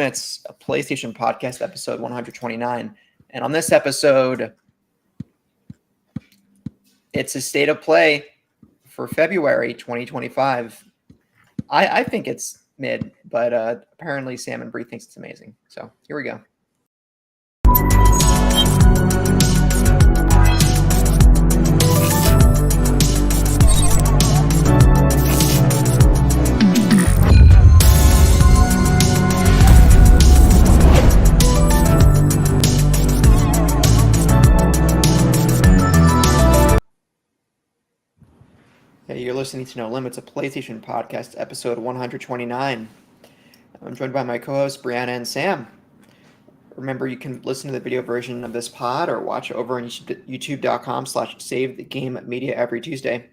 It's a PlayStation podcast, episode 129. And on this episode, it's a state of play for February 2025. I think it's mid, but apparently Sam and Bree thinks it's amazing. So here we go. You're listening to No Limits, a PlayStation podcast, episode 129. I'm joined by my co-hosts, Brianna and Sam. Remember, you can listen to the video version of this pod or watch it over on youtube.com/SaveTheGameMedia every Tuesday.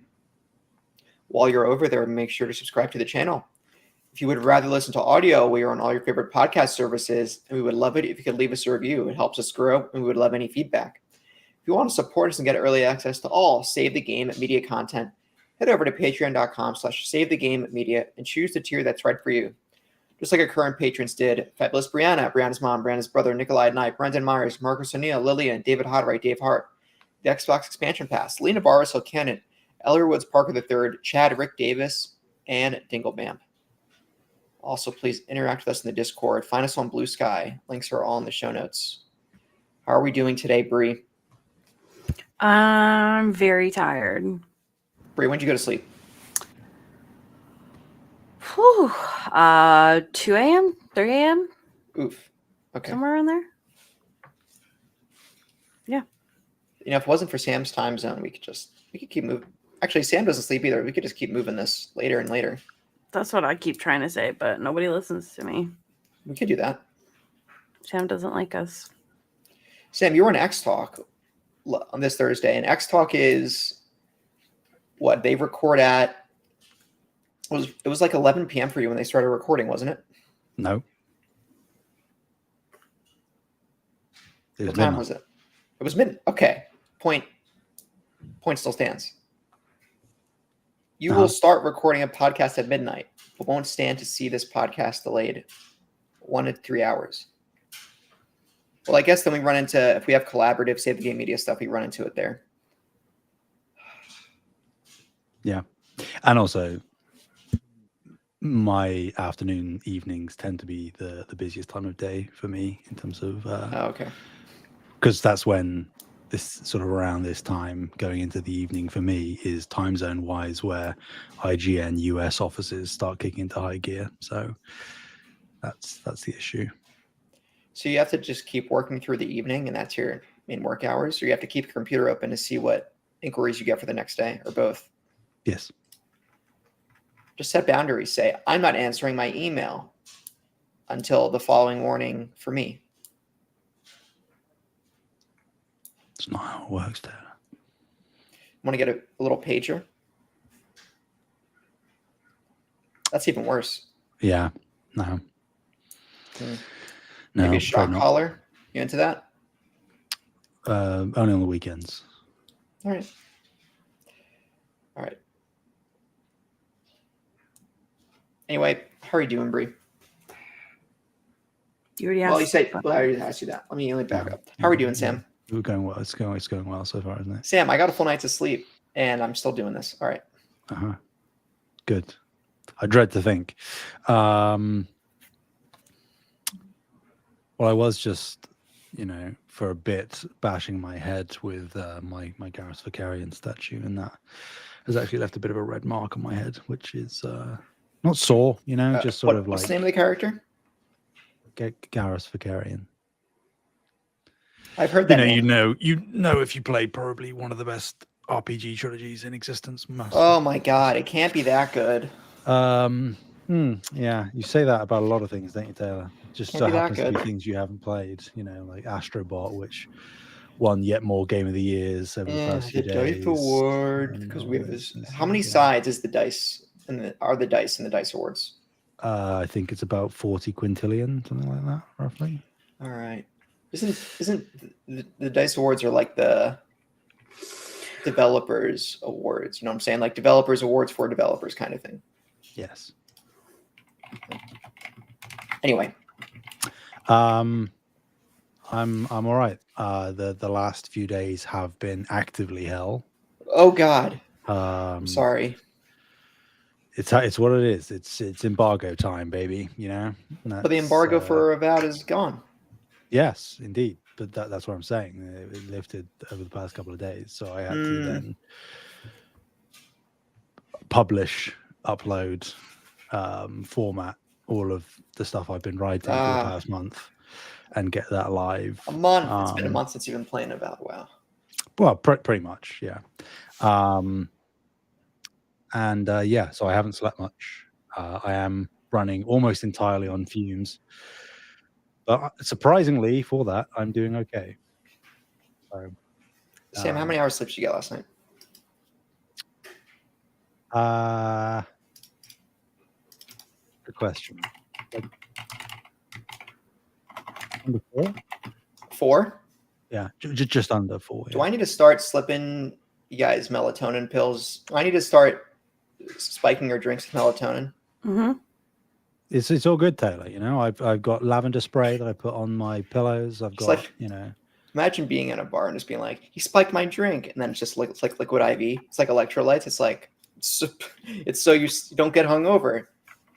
While you're over there, make sure to subscribe to the channel. If you would rather listen to audio, we are on all your favorite podcast services, and we would love it if you could leave us a review. It helps us grow, and we would love any feedback. If you want to support us and get early access to all Save the Game Media content, head over to patreon.com/SaveTheGameMedia and choose the tier that's right for you. Just like our current patrons did: Fabulous Brianna, Brianna's mom, Brianna's brother, Nikolai Knight, Brendan Myers, Marcus O'Neill, Lillian, David Hodright, Dave Hart, the Xbox Expansion Pass, Lena Barris, Hill Cannon, Ellery Woods Parker III, Chad, Rick Davis, and Dingle Bam. Also, please interact with us in the Discord. Find us on Blue Sky. Links are all in the show notes. How are we doing today, Bree? I'm very tired. Bree, when did you go to sleep? 2 a.m., 3 a.m. Oof. Okay. Somewhere around there. Yeah. You know, if it wasn't for Sam's time zone, we could keep moving. Actually, Sam doesn't sleep either. We could just keep moving this later and later. That's what I keep trying to say, but nobody listens to me. We could do that. Sam doesn't like us. Sam, you were on X Talk on this Thursday, and X Talk is what they record at. It was like 11 p.m. for you when they started recording, wasn't it? No. What time was it? It was midnight. Okay. Point still stands. You will start recording a podcast at midnight, but won't stand to see this podcast delayed 1 to 3 hours. Well, I guess then we run into, if we have collaborative Save the Game Media stuff, we run into it there. Yeah. And also, my afternoon evenings tend to be the busiest time of day for me in terms of... okay. Because that's when this sort of around this time going into the evening for me is time zone wise where IGN US offices start kicking into high gear. So that's the issue. So you have to just keep working through the evening and that's your main work hours, or you have to keep your computer open to see what inquiries you get for the next day, or both? Yes. Just set boundaries. Say, I'm not answering my email until the following morning for me. It's not how it works, Taylor. Want to get a little pager? That's even worse. Yeah. No. No, maybe a shock collar. You into that? Only on the weekends. All right. Anyway, how are you doing, Bree? You already asked. Well, you said. Well, I already asked you that. Let me back up. How are we doing, Sam? We're going well. It's going well so far, isn't it? Sam, I got a full night's of sleep, and I'm still doing this. All right. Good. I dread to think. Well, I was just, for a bit bashing my head with my Garrus Vicarian statue, and that has actually left a bit of a red mark on my head, which is not sore, just sort of like. What's the name of the character? Garrus Vicarian. I've heard that. You know if you played probably one of the best RPG trilogies in existence. Oh my god, it can't be that good. Yeah, you say that about a lot of things, don't you, Taylor? Just so happens to be things you haven't played, like Astrobot, which won yet more Game of the Years over the past few days. Dice Award, because we have this. How many sides is the dice are the dice in the Dice Awards? I think it's about 40 quintillion, something like that, roughly. All right. Isn't the Dice Awards are like the developers awards? You know what I'm saying? Like developers awards for developers kind of thing. Yes. Anyway, I'm all right. The last few days have been actively hell. Oh God, I'm Um, sorry. it's what it is. It's embargo time, baby. You know. But the That's, embargo for Avowed is gone. yes, indeed. But that's what I'm saying. It lifted over the past couple of days, so I had to then publish, upload, format all of the stuff I've been writing for the past month, and get that live. A month. It's been a month since you've been playing Avowed. Wow. Well, pretty much, yeah. And yeah, so I haven't slept much. I am running almost entirely on fumes, but surprisingly for that, I'm doing okay. So, Sam, how many hours sleep did you get last night? Good question. Like, under 4? 4? Yeah, just under 4. Yeah. Do I need to start slipping you guys melatonin pills? Do I need to start spiking your drinks with melatonin? Mm-hmm. It's all good, Taylor. You know, I've got lavender spray that I put on my pillows. I've It's got, like- you know. Imagine being in a bar and just being like, "He spiked my drink," and then it's just like it's like liquid IV. It's like electrolytes. It's like it's so you don't get hungover.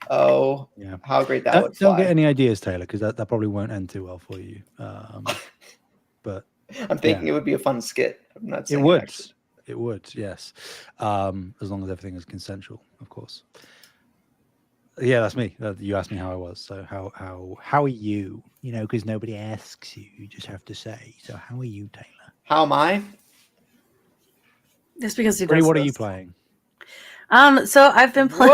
Oh, Yeah. how great that would Don't fly! get any ideas, Taylor, because that probably won't end too well for you. But I'm thinking it would be a fun skit. I'm not it saying would. actually. It would, yes. As long as everything is consensual, of course. Yeah, that's me. You asked me how I was. So how are you? You know, because nobody asks you. You just have to say. So how are you, Taylor? How am I? Just because he Bree, does what are this. you playing? So I've been playing.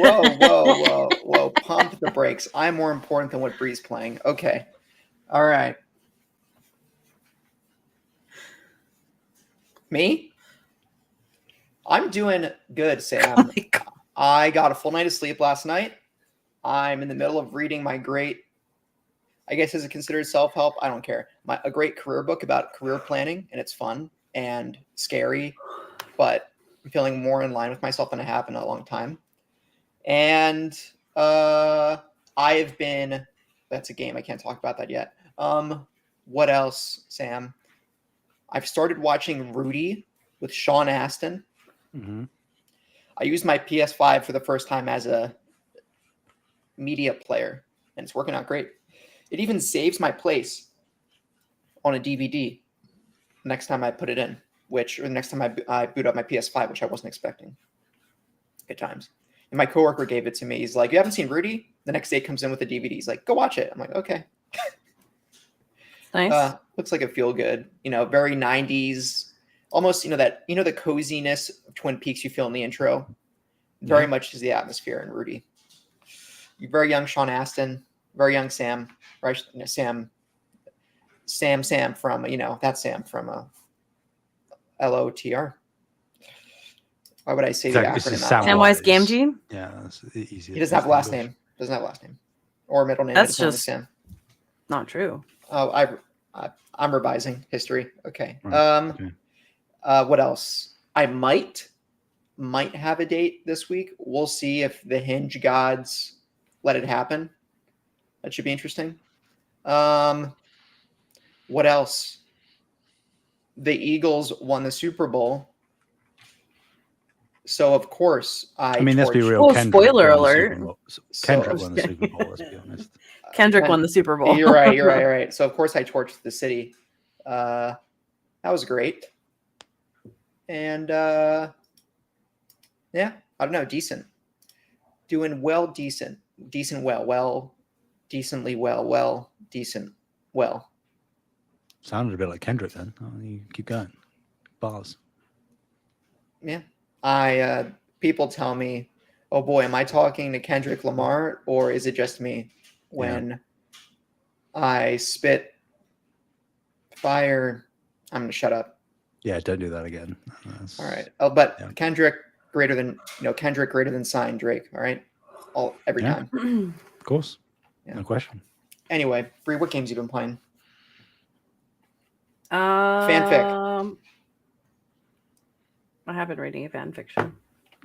Whoa! Pump the brakes. I'm more important than what Bree's playing. Okay, all right. Me? I'm doing good, Sam. Oh my God. I got a full night of sleep last night. I'm in the middle of reading my great, I guess is it considered self-help? I don't care. A great career book about career planning, and it's fun and scary, but I'm feeling more in line with myself than I have in a long time. And I've been, that's a game. I can't talk about that yet. What else, Sam? I've started watching Rudy with Sean Astin. Mm-hmm. I used my PS5 for the first time as a media player, and it's working out great. It even saves my place on a DVD next time I put it in, or the next time I boot up my PS5, which I wasn't expecting. Good times. And my coworker gave it to me. He's like, "You haven't seen Rudy?" The next day comes in with the DVD. He's like, "Go watch it." I'm like, "Okay." Nice. Looks like a feel good, very 90s, almost, the coziness of Twin Peaks you feel in the intro. Very much is the atmosphere in Rudy. Very young Sean Astin, very young Sam, right? Sam from, that's Sam from LOTR. Why would I say the acronym? Samwise Gamgee? Yeah, that's easy. He doesn't have a last name. Doesn't have a last name or a middle name. That's just Sam. Not true. Oh, I'm revising history. Okay. Right. Okay. What else? I might have a date this week. We'll see if the Hinge gods let it happen. That should be interesting. What else? The Eagles won the Super Bowl. So of course I mean, let's be real. Oh, Kendrick spoiler won the alert. Super Bowl. Kendrick won the Super Bowl. Let's be honest. Kendrick won the Super Bowl. You're right. So of course I torched the city. That was great. And yeah, I don't know, decent. Doing well, decent, well, decently well, decent, well. Sounded a bit like Kendrick then. Oh, you keep going. Bars. Yeah. People tell me, "Oh boy, am I talking to Kendrick Lamar or is it just me?" When I spit fire, I'm going to shut up. Yeah, don't do that again. All right. But Kendrick greater than sign Drake. All right. Every time. Of course. Yeah. No question. Anyway, Bree, what games you been playing? Fanfic. I have been reading a fan fiction.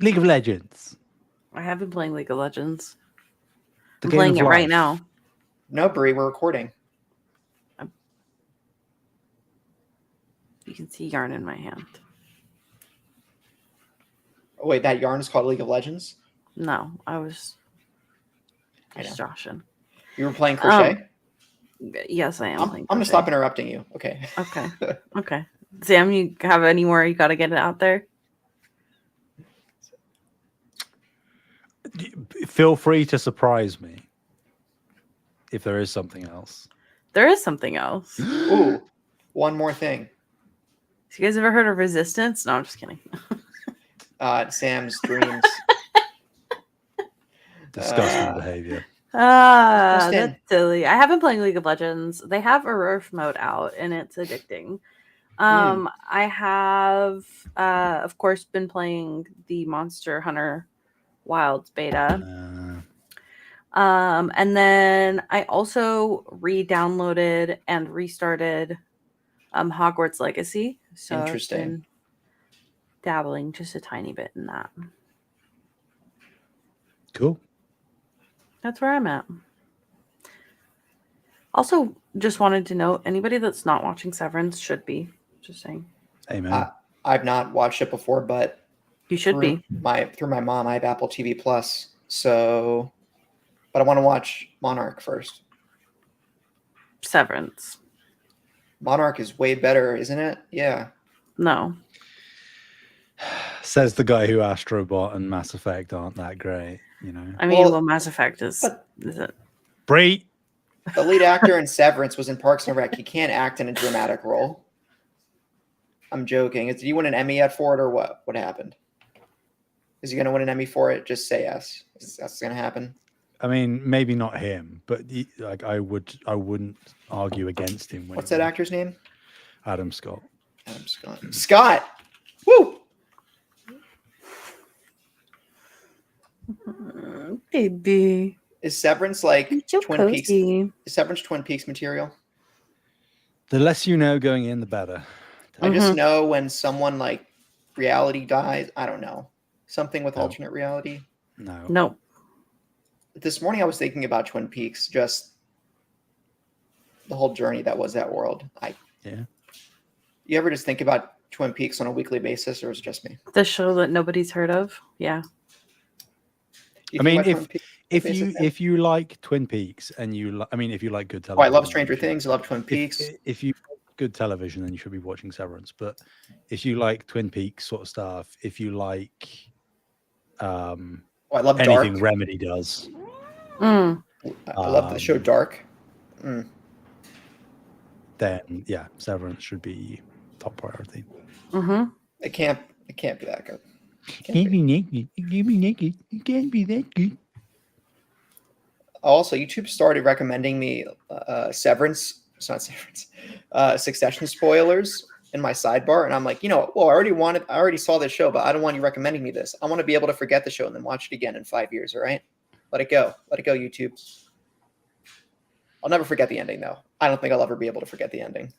League of Legends. I have been playing League of Legends. The I'm game playing of it right life. now. No, Bree, we're recording. You can see yarn in my hand. Oh, wait, that yarn is called League of Legends? No, I was I just know. joshing. You were playing crochet? Yes, I am I'm playing going to crochet. stop interrupting you. Okay. Okay. Okay. Sam, you have any more? You got to get it out there. Feel free to surprise me if there is something else. There is something else. Ooh, one more thing. Have you guys ever heard of resistance? No, I'm just kidding. Sam's dreams. Disgusting behavior. That's Justin. silly. I have been playing League of Legends. They have a Earth mode out, and it's addicting. I have, of course, been playing the Monster Hunter Wilds beta. And then I also re-downloaded and restarted Hogwarts Legacy. So Interesting. I've been dabbling just a tiny bit in that. Cool. That's where I'm at. Also, just wanted to note, anybody that's not watching Severance should be. Just saying. Amen. I've not watched it before, but You should be. Through my mom, I have Apple TV Plus. So, but I want to watch Monarch first. Severance. Monarch is way better, isn't it? Yeah. No. Says the guy who Astrobot and Mass Effect aren't that great, you know. I mean, Well, Mass Effect is it? Bree. The lead actor in Severance was in Parks and Rec. He can't act in a dramatic role. I'm joking. Did he win an Emmy yet for it, or what? What happened? Is he going to win an Emmy for it? Just say yes. That's going to happen. I mean, maybe not him, but like I wouldn't argue against him. What's that actor's name? Adam Scott. Adam Scott. Scott. Woo. Baby. Is Severance like So Twin Peaks? cozy. Is Severance Twin Peaks material? The less you know going in, the better. I just know when someone like reality dies. I don't know. Something with alternate reality. No. This morning I was thinking about Twin Peaks, just the whole journey that was that world. Yeah. You ever just think about Twin Peaks on a weekly basis, or is it just me? The show that nobody's heard of. Yeah. I mean, if you like Twin Peaks and if you like good television. Oh, I love Stranger Things. I love Twin Peaks. If you like good television, then you should be watching Severance. But if you like Twin Peaks sort of stuff, if you like I love anything Dark. Remedy does. I love the show Dark. Then yeah, Severance should be top priority. It can't be that good. Can't be naked. You can't be naked. You can't be that good. Also, YouTube started recommending me Severance. It's not Severance. Succession spoilers in my sidebar, and I'm like, I already saw this show, but I don't want you recommending me this. I want to be able to forget the show and then watch it again in 5 years. All right, let it go, YouTube. I'll never forget the ending, though. I don't think I'll ever be able to forget the ending.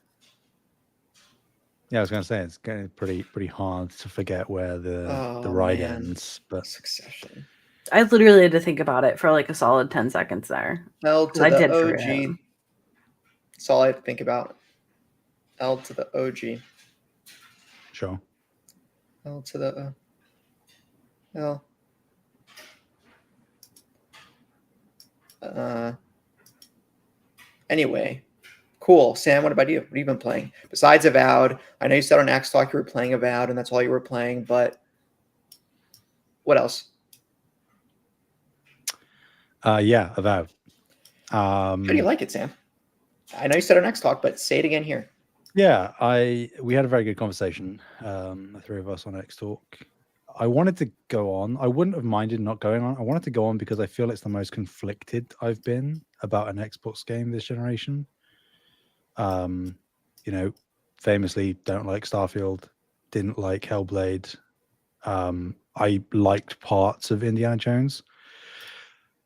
Yeah, I was going to say it's getting pretty hard to forget where the ride ends. But Succession. I literally had to think about it for like a solid 10 seconds there. L to I the did OG. forget. That's all I have to think about. L to the OG. Sure. L to the L. Anyway, cool. Sam, what about you? What have you been playing? Besides Avowed, I know you said on X Talk you were playing Avowed, and that's all you were playing, but what else? Yeah, Avowed. How do you like it, Sam? I know you said on X Talk, but say it again here. Yeah, we had a very good conversation, the three of us on X Talk. I wanted to go on. I wouldn't have minded not going on. I wanted to go on because I feel it's the most conflicted I've been about an Xbox game this generation. Famously don't like Starfield, didn't like Hellblade. I liked parts of Indiana Jones.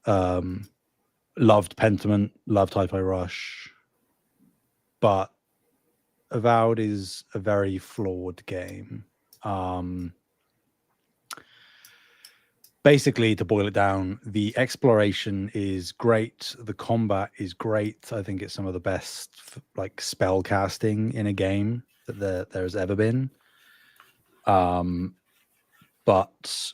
Loved Pentiment, loved Hi-Fi Rush. But Avowed is a very flawed game. basically, to boil it down, the exploration is great. The combat is great. I think it's some of the best like spell casting in a game that there's ever been. But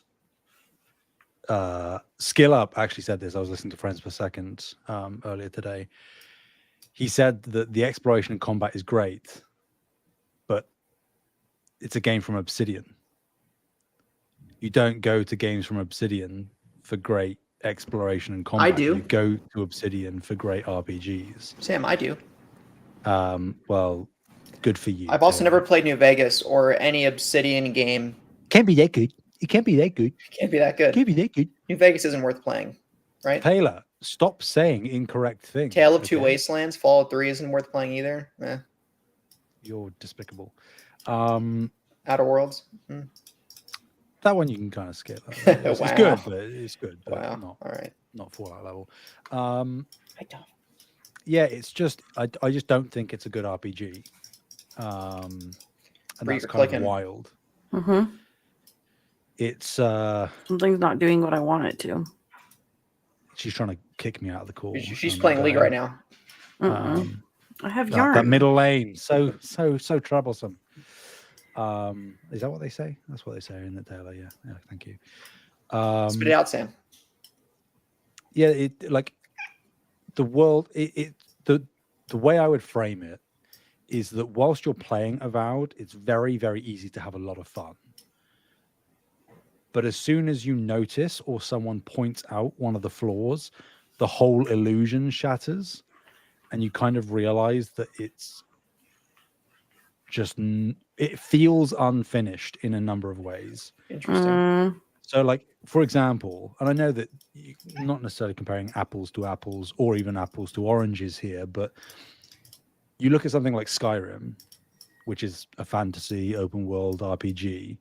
Skill Up actually said this. I was listening to Friends Per Second earlier today. He said that the exploration and combat is great, but it's a game from Obsidian. You don't go to games from Obsidian for great exploration and combat. I do. You go to Obsidian for great RPGs. Sam, I do. Well, good for you. I've also Taylor. never played New Vegas or any Obsidian game. Can't be that good. It can't be that good. Can't be that good. Can't be that good. New Vegas isn't worth playing, right? Taylor, stop saying incorrect things. Tale of Two Wastelands, Fallout 3 isn't worth playing either. You're despicable. Outer Worlds. That one you can kind of skip. It's Wow. good, but it's good. But Wow. Not, All right. not Fallout level. I don't. Yeah, it's just I just don't think it's a good RPG. And Bree, that's you're kind clicking. of wild. Mm-hmm. It's Something's not doing what I want it to. she's trying to kick me out of the call. She's playing League right now. I have that yarn. middle lane, so troublesome. Is that what they say? That's what they say in the Taylor. Yeah, thank you. Spit it out, Sam. Yeah, it like the world. The way I would frame it is that whilst you're playing Avowed, it's very, very easy to have a lot of fun. But as soon as you notice or someone points out one of the flaws, the whole illusion shatters, and you kind of realize that it's just it feels unfinished in a number of ways. Interesting. So, like, for example, and I know that you're not necessarily comparing apples to apples or even apples to oranges here, but you look at something like Skyrim, which is a fantasy open world RPG.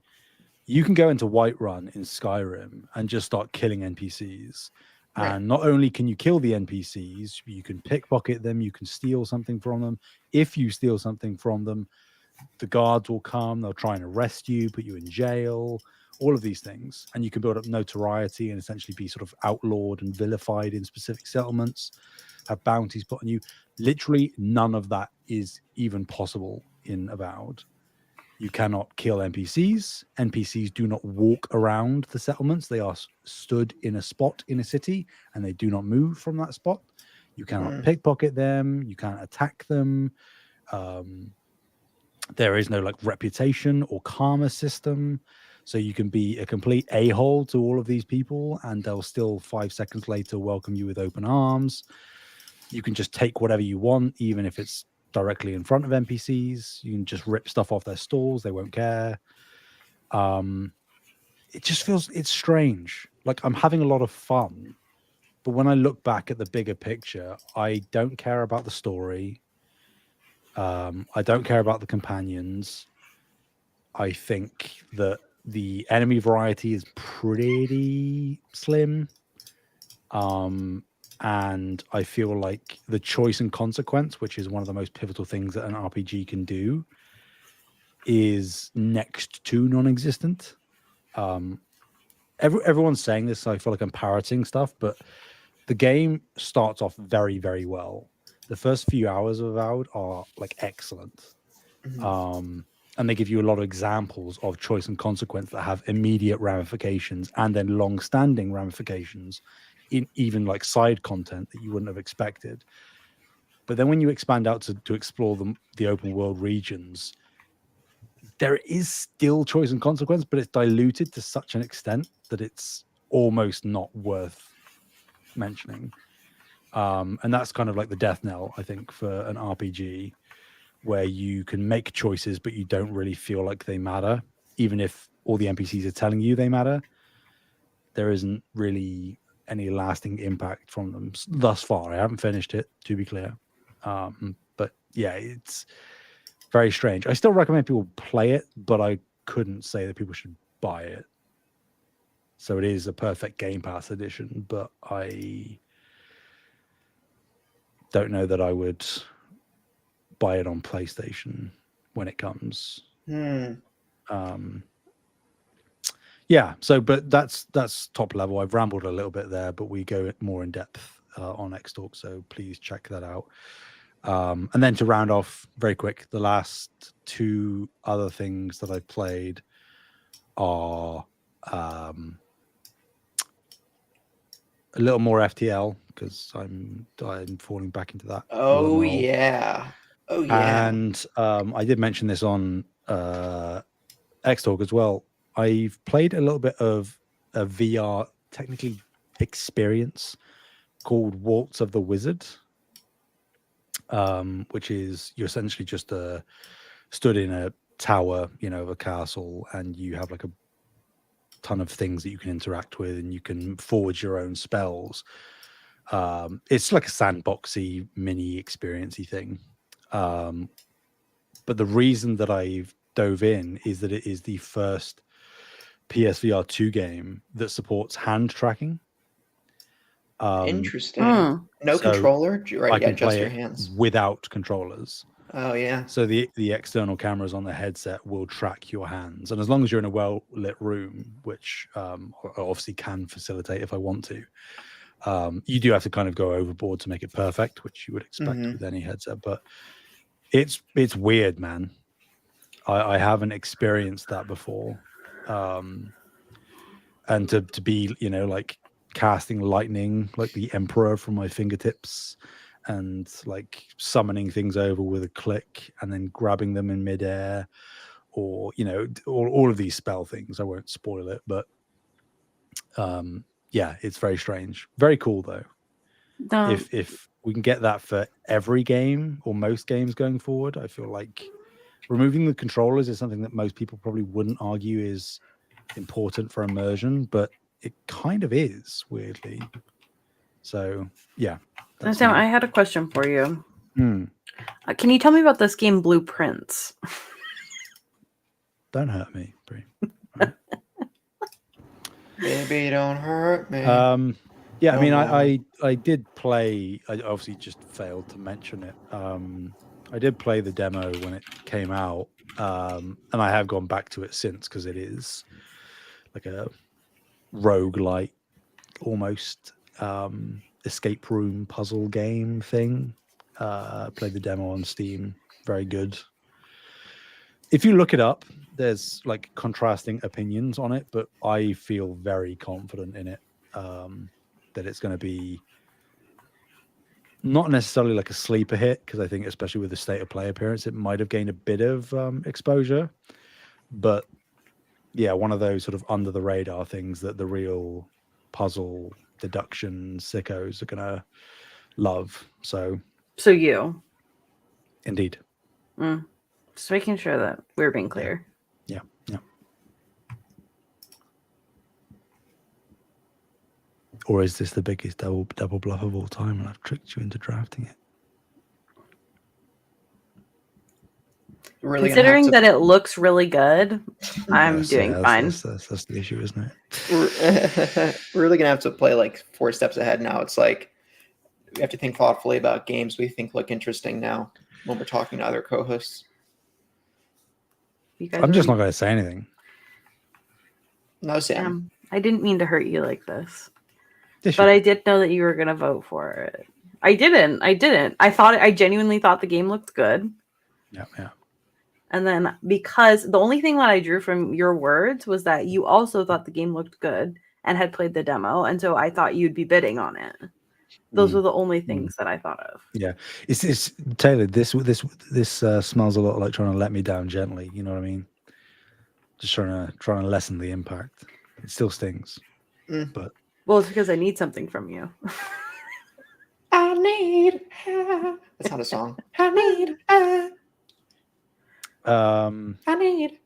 You can go into Whiterun in Skyrim and just start killing NPCs. Right. And not only can you kill the NPCs, you can pickpocket them, you can steal something from them. If you steal something from them, the guards will come, they'll try and arrest you, put you in jail, all of these things. And you can build up notoriety and essentially be sort of outlawed and vilified in specific settlements, have bounties put on you. Literally none of that is even possible in Avowed. You cannot kill NPCs. NPCs do not walk around the settlements. They are stood in a spot in a city and they do not move from that spot. You cannot pickpocket them. You can't attack them. There is no like reputation or karma system. So you can be a complete a-hole to all of these people and they'll still 5 seconds later welcome you with open arms. You can just take whatever you want, even if it's directly in front of NPCs. You can just rip stuff off their stalls. They won't care. It just feels, it's strange. Like I'm having a lot of fun, but when I look back at the bigger picture, I don't care about the story. I don't care about the companions. I think that the enemy variety is pretty slim. And I feel like the choice and consequence, which is one of the most pivotal things that an RPG can do, is next to non-existent. Everyone's saying this, so I feel like I'm parroting stuff, but the game starts off very, very well. The first few hours of Avowed are like excellent. And they give you a lot of examples of choice and consequence that have immediate ramifications and then long-standing ramifications in even like side content that you wouldn't have expected. But then when you expand out to explore the open world regions, there is still choice and consequence, but it's diluted to such an extent that it's almost not worth mentioning. And that's kind of like the death knell, I think, for an RPG where you can make choices, but you don't really feel like they matter. Even if all the NPCs are telling you they matter, there isn't really any lasting impact from them thus far. I haven't finished it, to be clear. But yeah, it's very strange. I still recommend people play it, but I couldn't say that people should buy it. So it is a perfect Game Pass edition, but I don't know that I would buy it on PlayStation when it comes. Yeah. So, but that's top level. I've rambled a little bit there, but we go more in depth on X Talk. So please check that out. And then to round off very quick, the last two other things that I've played are a little more FTL because I'm falling back into that. Oh wormhole. yeah. Oh yeah. And I did mention this on X Talk as well. I've played a little bit of a VR technically experience called Waltz of the Wizard, which is you're essentially just stood in a tower, of a castle, and you have like a ton of things that you can interact with, and you can forge your own spells. It's like a sandboxy mini experiencey thing. But the reason that I've dove in is that it is the first PSVR 2 game that supports hand tracking. Interesting. No so controller, right? I can Just play your it hands. without controllers. Oh yeah. So the external cameras on the headset will track your hands, and as long as you're in a well lit room, which I obviously can facilitate if I want to, you do have to kind of go overboard to make it perfect, which you would expect with any headset. But it's weird, man. I haven't experienced that before, and to be like casting lightning like the Emperor from my fingertips, and like summoning things over with a click and then grabbing them in midair, or all of these spell things. I won't spoil it, but yeah, it's very strange, very cool though. If we can get that for every game or most games going forward, I feel like removing the controllers is something that most people probably wouldn't argue is important for immersion, but it kind of is, weirdly. So yeah. Sam, I had a question for you. Can you tell me about this game Blueprints? Don't hurt me, Bree. Right. Baby, don't hurt me. Yeah, I mean, I did play. I obviously just failed to mention it. I did play the demo when it came out, and I have gone back to it since because it is like a roguelike, almost escape room puzzle game thing. Played the demo on Steam. Very good. If you look it up, there's like contrasting opinions on it, but I feel very confident in it. That it's going to be not necessarily like a sleeper hit, because I think especially with the state of play appearance, it might have gained a bit of exposure. But yeah, one of those sort of under the radar things that the real puzzle deduction sickos are going to love. So you. Indeed. Just making sure that we're being clear. Yeah. Or is this the biggest double bluff of all time, and I've tricked you into drafting it? Really Considering that it looks really good, I'm doing fine. That's the issue, isn't it? We're really gonna have to play like 4 steps ahead now. It's like we have to think thoughtfully about games we think look interesting now when we're talking to other co-hosts. I'm just not going to say anything. No, Sam. I didn't mean to hurt you like this. But I did know that you were going to vote for it. I didn't. I genuinely thought the game looked good. Yeah. And then because the only thing that I drew from your words was that you also thought the game looked good and had played the demo. And so I thought you'd be bidding on it. Those were the only things that I thought of. Yeah. It's Taylor, this smells a lot like trying to let me down gently. You know what I mean? Just trying to lessen the impact. It still stings. But well, it's because I need something from you. I need help. That's not a song. I need help. I need.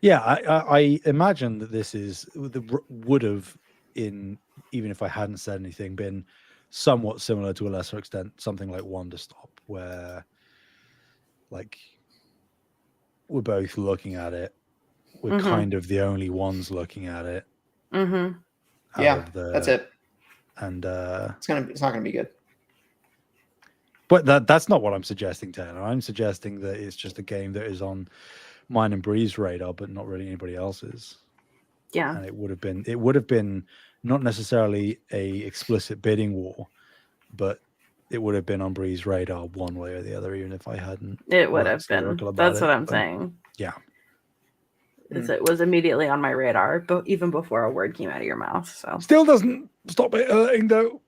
Yeah, I imagine that this would have, in even if I hadn't said anything, been somewhat similar to a lesser extent, something like Wonder Stop, where like we're both looking at it. We're kind of the only ones looking at it. Yeah, that's it. And it's not gonna be good. But that's not what I'm suggesting, Taylor. I'm suggesting that it's just a game that is on mine and Bree's radar, but not really anybody else's. Yeah. And it would have been not necessarily a explicit bidding war, but it would have been on Bree's radar one way or the other, even if I hadn't. It would waxed have been. lyrical about That's it. what I'm But, saying. yeah. It was immediately on my radar, but even before a word came out of your mouth. So Still doesn't stop it hurting, though.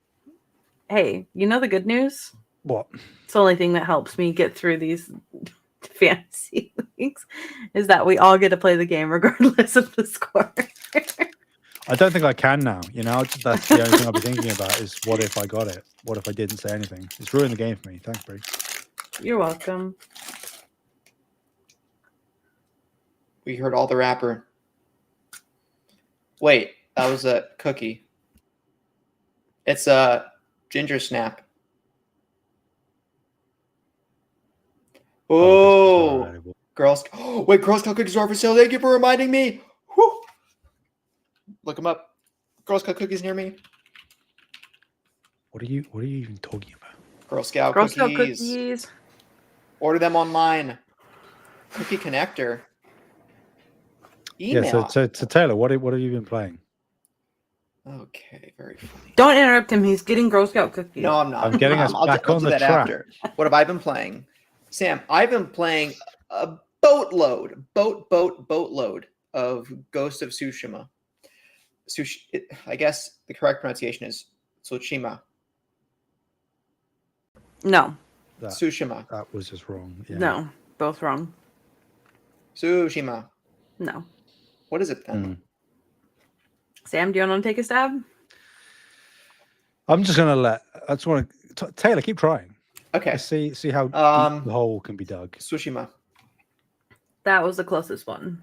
hey, you know the good news? What? It's the only thing that helps me get through these fantasy leagues is that we all get to play the game regardless of the score. I don't think I can now. That's the only thing I'll be thinking about is what if I got it? What if I didn't say anything? It's ruined the game for me. Thanks, Bree. You're welcome. We heard all the rapper. Wait, that was a cookie. It's a ginger snap. Oh, Girl Scout cookies are for sale. Thank you for reminding me. Whew. Look them up. Girl Scout cookies near me. What are you even talking about? Girl Scout cookies. Order them online. Cookie connector. Email. Yeah, so Taylor, what have you been playing? Okay, very funny. Don't interrupt him. He's getting Girl Scout cookies. No, I'm not. I'm getting us back on the track. After. What have I been playing? Sam, I've been playing a boatload of Ghost of Tsushima. I guess the correct pronunciation is Tsushima. No. Tsushima. That was just wrong. Yeah. No, both wrong. Tsushima. No. What is it then? Sam, do you want to take a stab? I'm just gonna I just want to Taylor keep trying. Okay. Let's see how deep the hole can be dug. Tsushima. That was the closest one.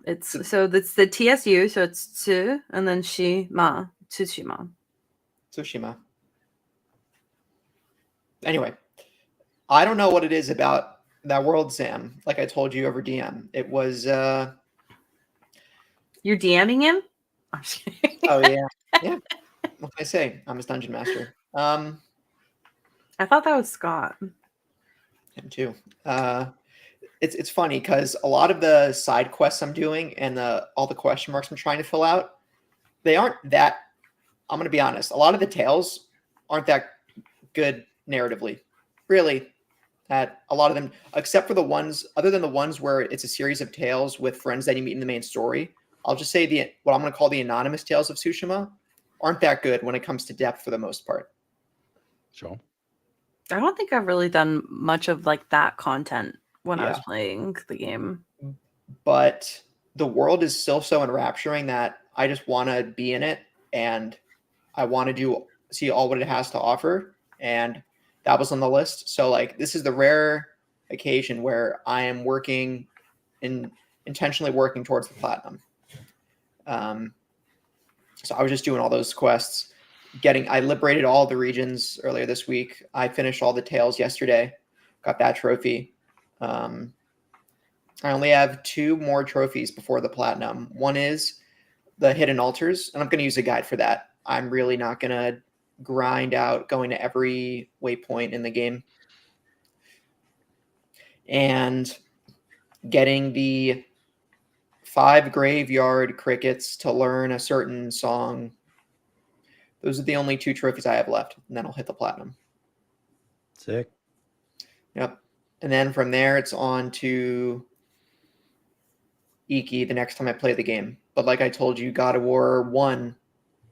It's the TSU, so it's tsu and then shima, Tsushima. Tsushima. Anyway, I don't know what it is about that world, Sam. Like I told you over DM, it was. You're DMing him? I'm just kidding. Oh yeah, yeah. What can I say? I'm his dungeon master. I thought that was Scott. Him too. It's funny because a lot of the side quests I'm doing and all the question marks I'm trying to fill out, they aren't that. I'm gonna be honest. A lot of the tales aren't that good narratively, really. At a lot of them, except for the ones, other than the ones where it's a series of tales with friends that you meet in the main story. I'll just say what I'm going to call the anonymous tales of Tsushima aren't that good when it comes to depth for the most part. Sure. I don't think I've really done much of like that content when I was playing the game. But the world is still so enrapturing that I just want to be in it and I want to see all what it has to offer. And that was on the list. So like this is the rare occasion where I am intentionally working towards the platinum. So I was just doing all those quests. I liberated all the regions earlier this week. I finished all the tales yesterday. Got that trophy. I only have 2 more trophies before the platinum. One is the hidden altars, and I'm going to use a guide for that. I'm really not going to grind out going to every waypoint in the game. And getting the 5 graveyard crickets to learn a certain song. Those are the only 2 trophies I have left, and then I'll hit the platinum. Sick. Yep. And then from there, it's on to Iki the next time I play the game. But like I told you, God of War 1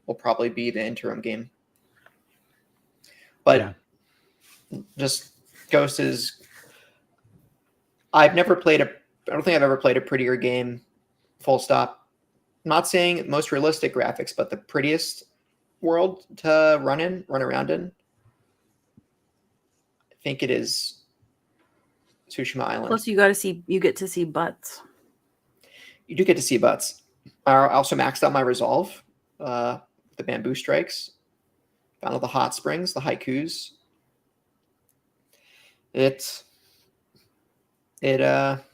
will probably be the interim game. But just Ghost is... I don't think I've ever played a prettier game, full stop. I'm not saying most realistic graphics, but the prettiest world to run around in. I think it is Tsushima Island. Plus, you get to see butts. You do get to see butts. I also maxed out my resolve, the bamboo strikes, found all the hot springs, the haikus. The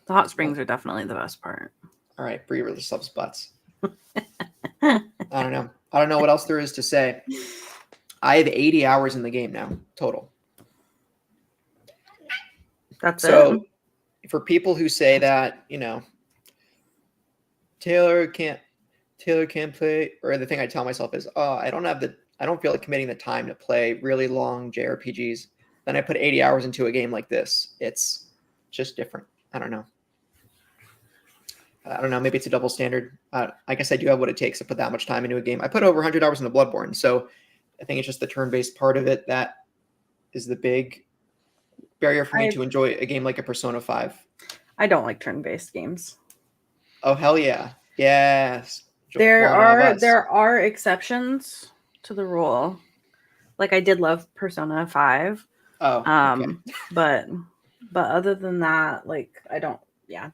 hot springs are definitely the best part. All right, Bree really loves butts. I don't know. I don't know what else there is to say. I have 80 hours in the game now, total. That's so for people who say that, Taylor can't play. Or the thing I tell myself is, oh, I don't feel like committing the time to play really long JRPGs. Then I put 80 hours into a game like this. It's just different. I don't know. Maybe it's a double standard. I guess I do have what it takes to put that much time into a game. I put over 100 hours into Bloodborne, so I think it's just the turn-based part of it that is the big barrier for me to enjoy a game like a Persona 5. I don't like turn-based games. Oh, hell yeah. Yes. There are exceptions to the rule. Like I did love Persona 5. Oh, okay. But other than that, like I don't,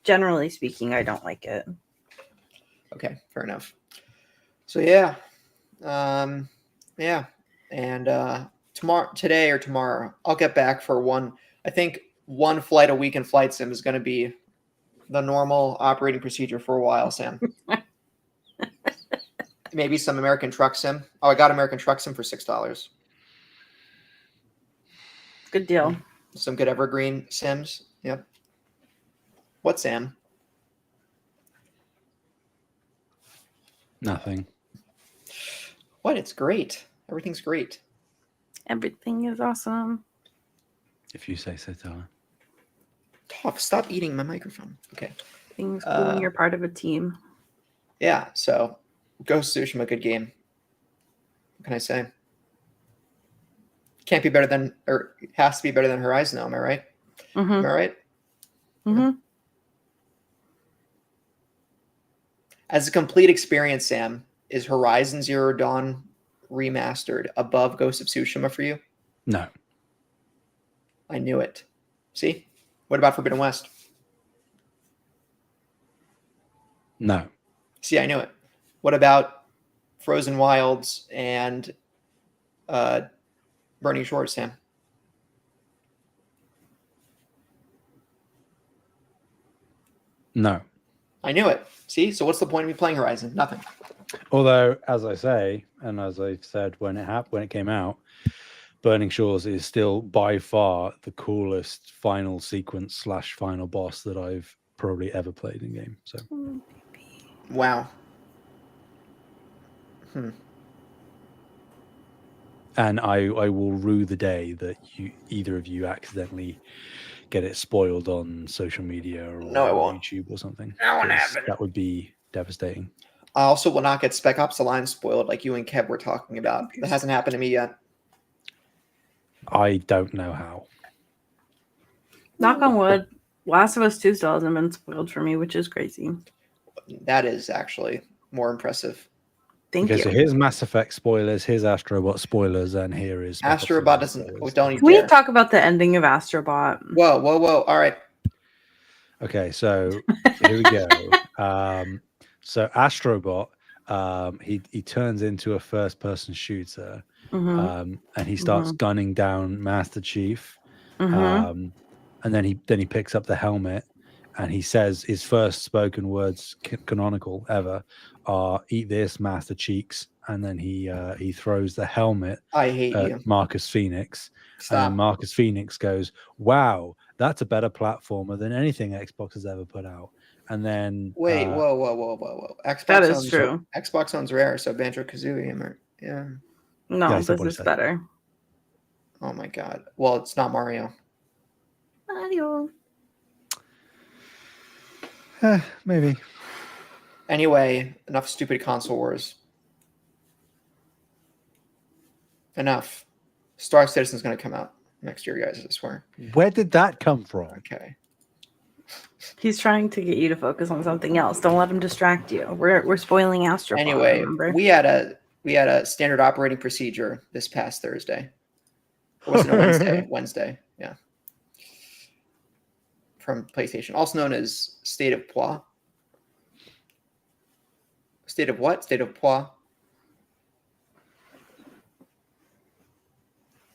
generally speaking, I don't like it. Okay, fair enough. So yeah. And today or tomorrow, I'll get back for one. I think one flight a week in Flight Sim is going to be the normal operating procedure for a while, Sam. Maybe some American Truck Sim. Oh, I got American Truck Sim for $6. Good deal. Some good Evergreen Sims. Yep. What, Sam? Nothing. What? It's great. Everything's great. Everything is awesome. If you say so, Tyler. Stop eating my microphone. Okay. Things cool when you're part of a team. Yeah, so Ghost of Tsushima, good game. What can I say? Can't be better than, or has to be better than Horizon, though, am I right? Mm-hmm. Am I right? Mm-hmm. As a complete experience, Sam, is Horizon Zero Dawn remastered above Ghost of Tsushima for you? No. I knew it. See? What about Forbidden West? No. See, I knew it. What about Frozen Wilds and Burning Shores, Sam? No. I knew it. See? So what's the point of me playing Horizon? Nothing. Although, as I say, and as I said when it came out, Burning Shores is still by far the coolest final sequence / final boss that I've probably ever played in game. So, wow. And I will rue the day that either of you accidentally get it spoiled on social media or No, I won't. YouTube or something. That won't happen. That would be devastating. I also will not get Spec Ops: The Line spoiled like you and Kev were talking about. That hasn't happened to me yet. I don't know how. Knock on wood, Last of Us 2 still hasn't been spoiled for me, which is crazy. That is actually more impressive. Thank you. So here's Mass Effect spoilers, here's Astrobot spoilers, and here is Astrobot doesn't. Don't you Can we dare. talk about the ending of Astrobot? Whoa. All right. Okay, so here we go. So Astrobot, he turns into a first-person shooter, and he starts gunning down Master Chief, and then he picks up the helmet, and he says his first spoken words, canonical ever, are "Eat this, Master Cheeks," and then he throws the helmet I hate at you. Marcus Phoenix. Stop. And Marcus Phoenix goes, "Wow, that's a better platformer than anything Xbox has ever put out." And then Wait, whoa. Xbox That is owns, true. Xbox owns Rare, so Banjo-Kazooie. Yeah. No, Yeah, this is better. Oh my god. Well, it's not Mario. Mario. Maybe. Anyway, enough stupid console wars. Enough. Star Citizen's going to come out next year, guys, I swear. Where did that come from? Okay. He's trying to get you to focus on something else. Don't let him distract you. We're spoiling Astrobot. Anyway, remember? we had a standard operating procedure this past Thursday. Or was it a Wednesday? Wednesday, yeah. From PlayStation, also known as State of Pois. State of what? State of Pois.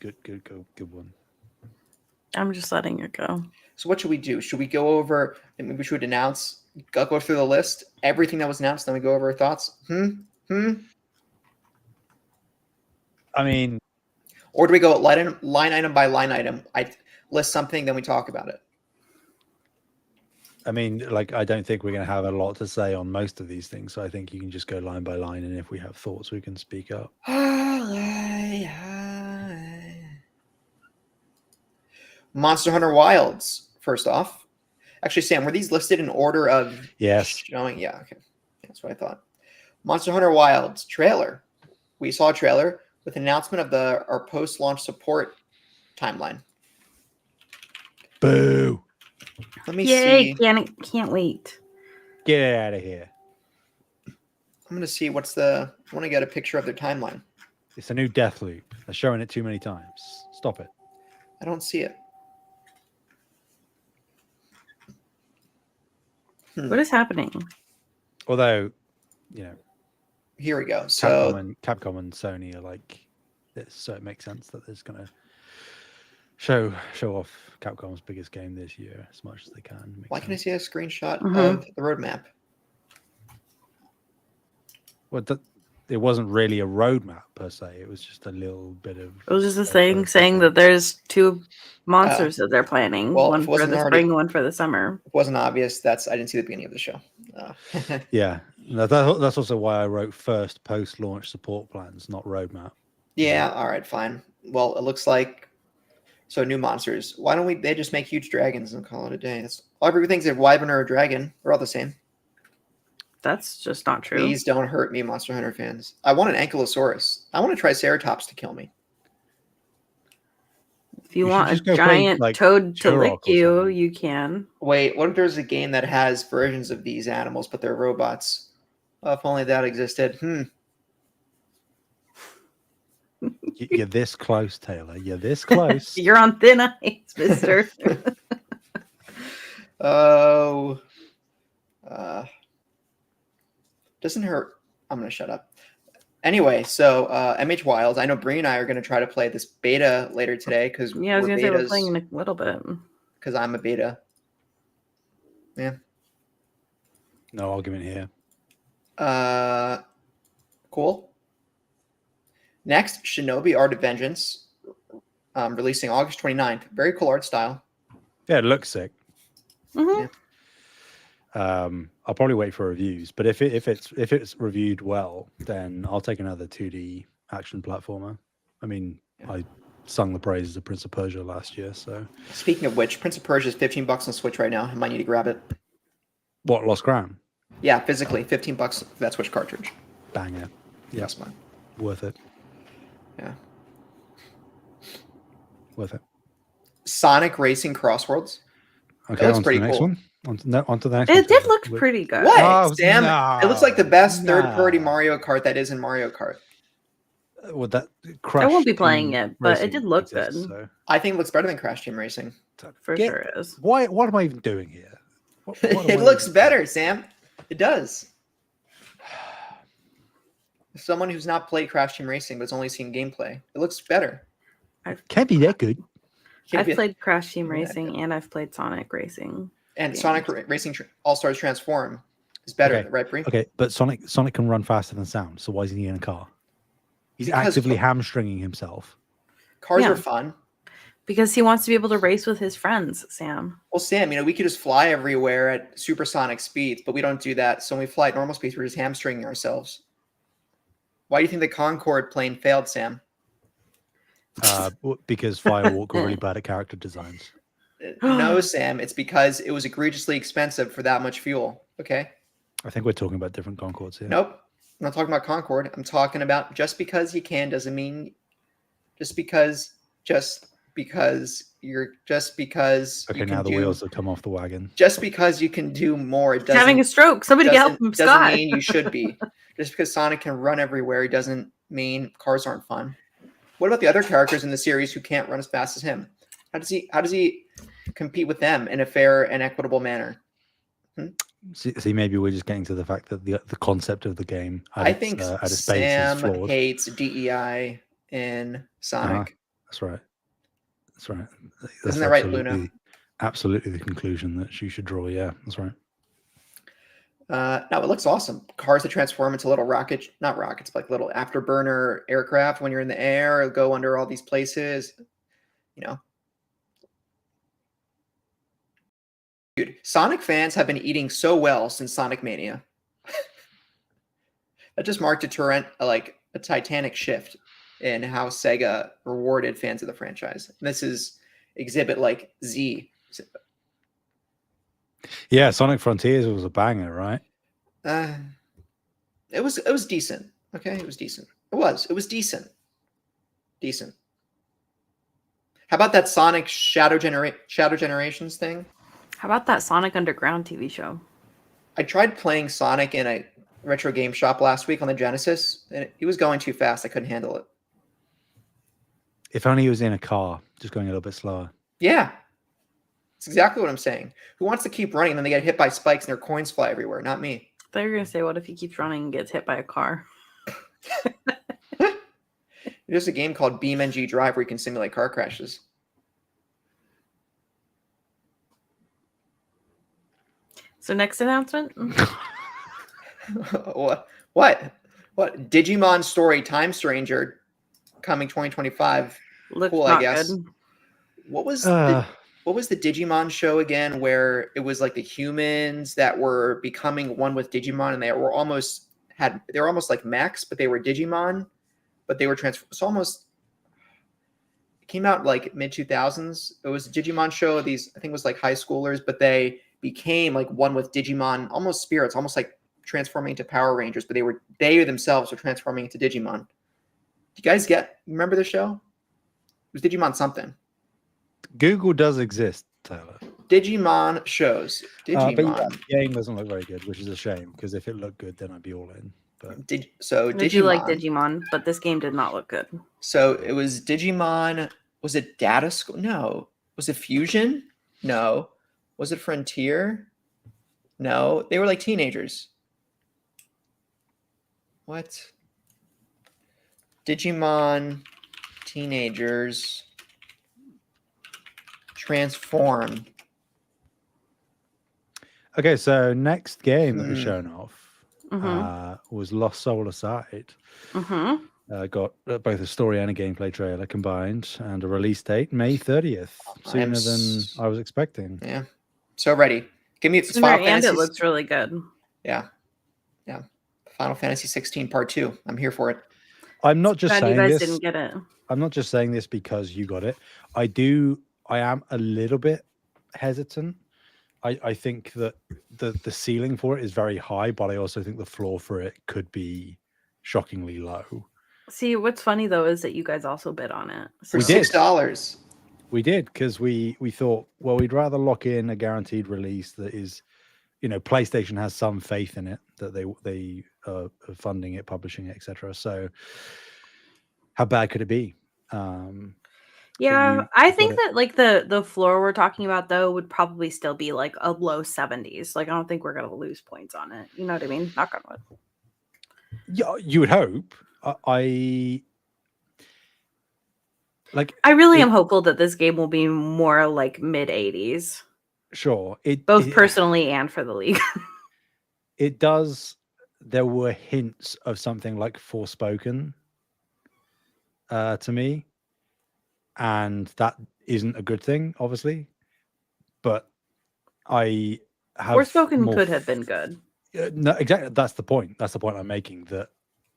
Good one. I'm just letting it go. So what should we do? Should we go over, and maybe we should announce, go through the list, everything that was announced, then we go over our thoughts? I mean, or do we go line item by line item? I list something, then we talk about it. I mean, like, I don't think we're going to have a lot to say on most of these things. So I think you can just go line by line, and if we have thoughts, we can speak up. Monster Hunter Wilds. First off, actually, Sam, were these listed in order of Yes. showing? Yeah, okay, that's what I thought. Monster Hunter Wilds trailer. We saw a trailer with announcement of our post-launch support timeline. Boo! Let me Yay! see. Can't wait. Get out of here. I'm gonna see what's the. I want to get a picture of their timeline. It's a new death loop. They're showing it too many times. Stop it. I don't see it. What is happening? Although, you know, Here we go. So Capcom and Sony are like this, so it makes sense that they're going to show off Capcom's biggest game this year as much as they can. Why can I see a screenshot Mhm. of the roadmap? Well, it wasn't really a roadmap per se. It was just a little bit of. It was just a thing saying that there's 2 monsters that they're planning. Well, one if it for wasn't the already- spring, one for the summer. It wasn't obvious. I didn't see the beginning of the show. Yeah, that's also why I wrote first post-launch support plans, not roadmap. Yeah. All right. Fine. Well, it looks like new monsters. Why don't they just make huge dragons and call it a day? Everything's a wyvern or a dragon. They're all the same. That's just not true. Please don't hurt me, Monster Hunter fans. I want an Ankylosaurus. I want a Triceratops to kill me. If you want a just go play, giant like, toad to Turok lick or you, something. you can. Wait, what if there's a game that has versions of these animals, but they're robots? If only that existed. You're this close, Taylor. You're this close. You're on thin ice, mister. Oh. Doesn't hurt. I'm going to shut up. Anyway, so MH Wilds. I know Bree and I are going to try to play this beta later today because Yeah, I was going to say we're playing in a little bit. Because I'm a beta. Yeah. No argument here. Cool. Next, Shinobi Art of Vengeance, releasing August 29th. Very cool art style. Yeah, it looks sick. Mm-hmm. Yeah. I'll probably wait for reviews, but if it's reviewed well, then I'll take another 2D action platformer. I mean, Yeah. I sung the praises of Prince of Persia last year, so. Speaking of which, Prince of Persia is $15 on Switch right now. I might need to grab it. What, Lost Crown? Yeah, physically, $15 for that Switch cartridge. Banger. Yes, man. Worth it. Yeah. Worth it. Sonic Racing Crossworlds. Okay, looks on to pretty the next cool. one. On to the next one. It did Taylor. look pretty good. What? Oh, Sam? no, It looks like the best third-party no. Mario Kart that is in Mario Kart. Well, that I won't be Crash playing Team it, but it Racing did look exists, good. so. I think it looks better than Crash Team Racing. For sure it is. What am I even doing here? What am It I looks even better, doing? Sam. It does. Someone who's not played Crash Team Racing but's only seen gameplay, it looks better. Can't be that good. I've played Crash Team Yeah. Racing and I've played Sonic Racing. And games. Sonic Racing All-Stars Transform is better, Okay. right, Bree? Okay, but Sonic can run faster than sound, so why is he in a car? He's Because actively hamstringing himself. Cars Yeah. are fun. Because he wants to be able to race with his friends, Sam. Well, Sam, we could just fly everywhere at supersonic speeds, but we don't do that. So when we fly at normal speeds, we're just hamstringing ourselves. Why do you think the Concorde plane failed, Sam? Because Firewalk were really bad at character designs. No, Sam. It's because it was egregiously expensive for that much fuel. Okay. I think we're talking about different Concords here. Nope. I'm not talking about Concorde. I'm talking about just because you can doesn't mean just because you Okay, can now the do, wheels have come off the wagon. just because you can do more, it He's having a doesn't stroke. Somebody help him, doesn't Scott. mean you should be. Just because Sonic can run everywhere, it doesn't mean cars aren't fun. What about the other characters in the series who can't run as fast as him? How does he compete with them in a fair and equitable manner? See, maybe we're just getting to the fact that the concept of the game I think at its base is Sam flawed. hates DEI in Sonic. That's right. That's right. Isn't that right, Luna? Absolutely the conclusion that you should draw. Yeah, that's right. No, it looks awesome. Cars that transform into little not rockets, but like little afterburner aircraft when you're in the air, go under all these places. Dude, Sonic fans have been eating so well since Sonic Mania. That just marked a titanic shift in how Sega rewarded fans of the franchise. And this is exhibit like Z. Yeah, Sonic Frontiers was a banger, right? It was decent. Okay, it was decent. It was decent. Decent. How about that Sonic Shadow Generations thing? How about that Sonic Underground TV show? I tried playing Sonic in a retro game shop last week on the Genesis, and it was going too fast. I couldn't handle it. If only he was in a car, just going a little bit slower. Yeah. That's exactly what I'm saying. Who wants to keep running and then they get hit by spikes and their coins fly everywhere? Not me. I thought you were going to say, what if he keeps running and gets hit by a car? There's a game called BeamNG Drive where you can simulate car crashes. So next announcement? What? Digimon Story Time Stranger coming 2025. Looks cool, not I guess. good. What was the Digimon show again where it was like the humans that were becoming one with Digimon and they were almost like mechs, but they were Digimon, but they were it's almost it came out like mid 2000s. It was a Digimon show. These I think it was like high schoolers, but they became like one with Digimon, almost spirits, almost like transforming into Power Rangers, but they themselves were transforming into Digimon. Do you guys remember the show? It was Digimon something. Google does exist, Taylor. Digimon shows. Digimon. But yeah, the game doesn't look very good, which is a shame, because if it looked good, then I'd be all in. But Digimon. I do like Digimon, but this game did not look good. So it was Digimon. Was it Data School? No. Was it Fusion? No. Was it Frontier? No. They were like teenagers. What? Digimon teenagers transform. Okay, so next game that was shown off was Lost Soul Aside. Got both a story and a gameplay trailer combined, and a release date May 30th, sooner than I was expecting. Yeah, so ready. Give me it's Final Fantasy. And it looks really good. Yeah. Final Fantasy 16 Part 2. I'm here for it. I'm not just saying you guys this. Didn't get it. I'm not just saying this because you got it. I am a little bit hesitant. I think that the ceiling for it is very high, but I also think the floor for it could be shockingly low. See, what's funny though is that you guys also bid on it for $6. We did, because we thought, well, we'd rather lock in a guaranteed release that is, PlayStation has some faith in it, that they are funding it, publishing it, etc. So how bad could it be? Yeah, I think that like the floor we're talking about though would probably still be like a low 70s. Like I don't think we're gonna lose points on it. You know what I mean? Knock on wood. Yeah, you would hope. I really am hopeful that this game will be more like mid 80s. Sure. Both personally and for the league. It does. There were hints of something like Forspoken to me. And that isn't a good thing, obviously. But I have Forspoken could have been good. No, exactly. That's the point. That's the point I'm making. That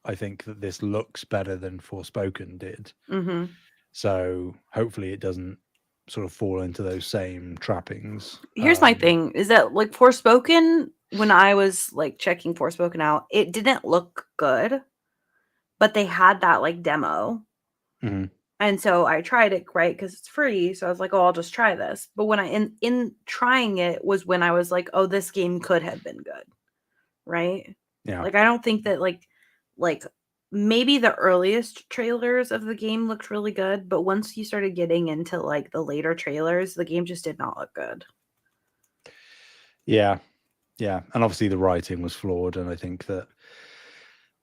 I think that this looks better than Forspoken did. Mm-hmm. So hopefully it doesn't sort of fall into those same trappings. Here's my thing: is that like Forspoken? When I was like checking Forspoken out, it didn't look good, but they had that like demo. Mm-hmm. And so I tried it, right, because it's free. So I was like, oh, I'll just try this. But when in trying it was when I was like, oh, this game could have been good, right? Yeah. Like I don't think that like maybe the earliest trailers of the game looked really good, but once you started getting into like the later trailers, the game just did not look good. Yeah, and obviously the writing was flawed, and I think that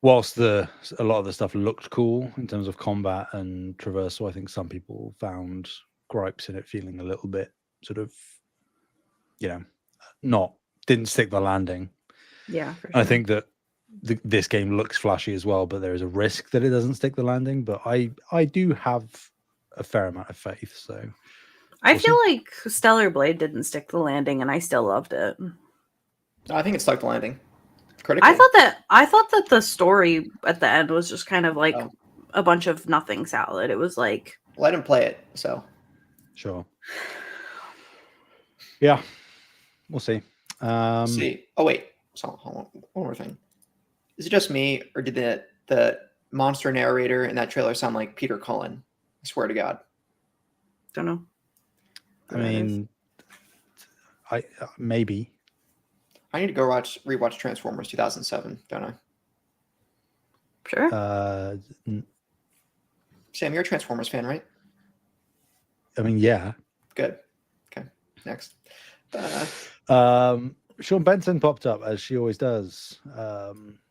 whilst a lot of the stuff looked cool in terms of combat and traversal, I think some people found gripes in it feeling a little bit sort of, didn't stick the landing. Yeah, for sure. I think that this game looks flashy as well, but there is a risk that it doesn't stick the landing. But I do have a fair amount of faith. So I feel like Stellar Blade didn't stick the landing, and I still loved it. I think it stuck the landing. Critically. I thought that the story at the end was just kind of like Oh. a bunch of nothing salad. It was like, let him play it. So Sure. Yeah, we'll see. see. Oh wait. So hold on. One more thing. Is it just me, or did the monster narrator in that trailer sound like Peter Cullen? I swear to God. don't know. I mean, maybe. I need to go rewatch Transformers 2007, don't I? Sure. Sam, you're a Transformers fan, right? I mean, yeah. Good. Okay. Next. Sean Benson popped up, as she always does.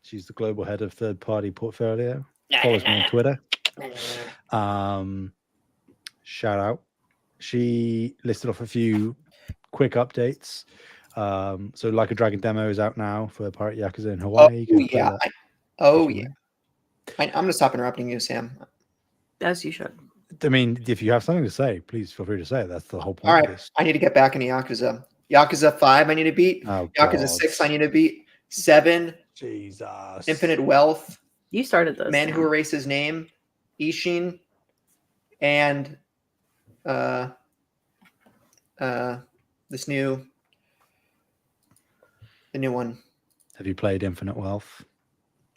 She's the global head of third-party portfolio. Follows me on Twitter. Shout out. She listed off a few quick updates. So Like a Dragon demo is out now for Pirate Yakuza in Hawaii. Oh, yeah. I'm going to stop interrupting you, Sam. As you should. I mean, if you have something to say, please feel free to say it. That's the whole point All of right. this. I need to get back into Yakuza. Yakuza 5 I need to beat. Oh, Yakuza God. 6 I need to beat. 7. Jesus. Infinite Wealth. You started this. Man Who Erased His Name. Ishin. And the new one. Have you played Infinite Wealth?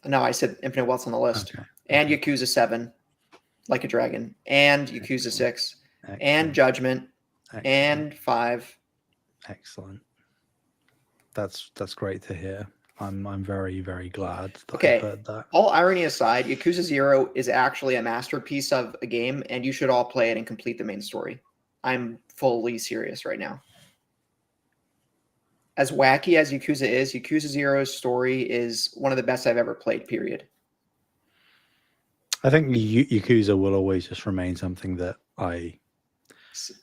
No, I said Infinite Wealth's on the list. Okay. And Yakuza 7, Like a Dragon. And Yakuza 6. And Judgment. And 5. Excellent. That's great to hear. I'm very, very glad that Okay. I've heard that. All irony aside, Yakuza 0 is actually a masterpiece of a game, and you should all play it and complete the main story. I'm fully serious right now. As wacky as Yakuza is, Yakuza 0's story is one of the best I've ever played, period. I think Yakuza will always just remain something that I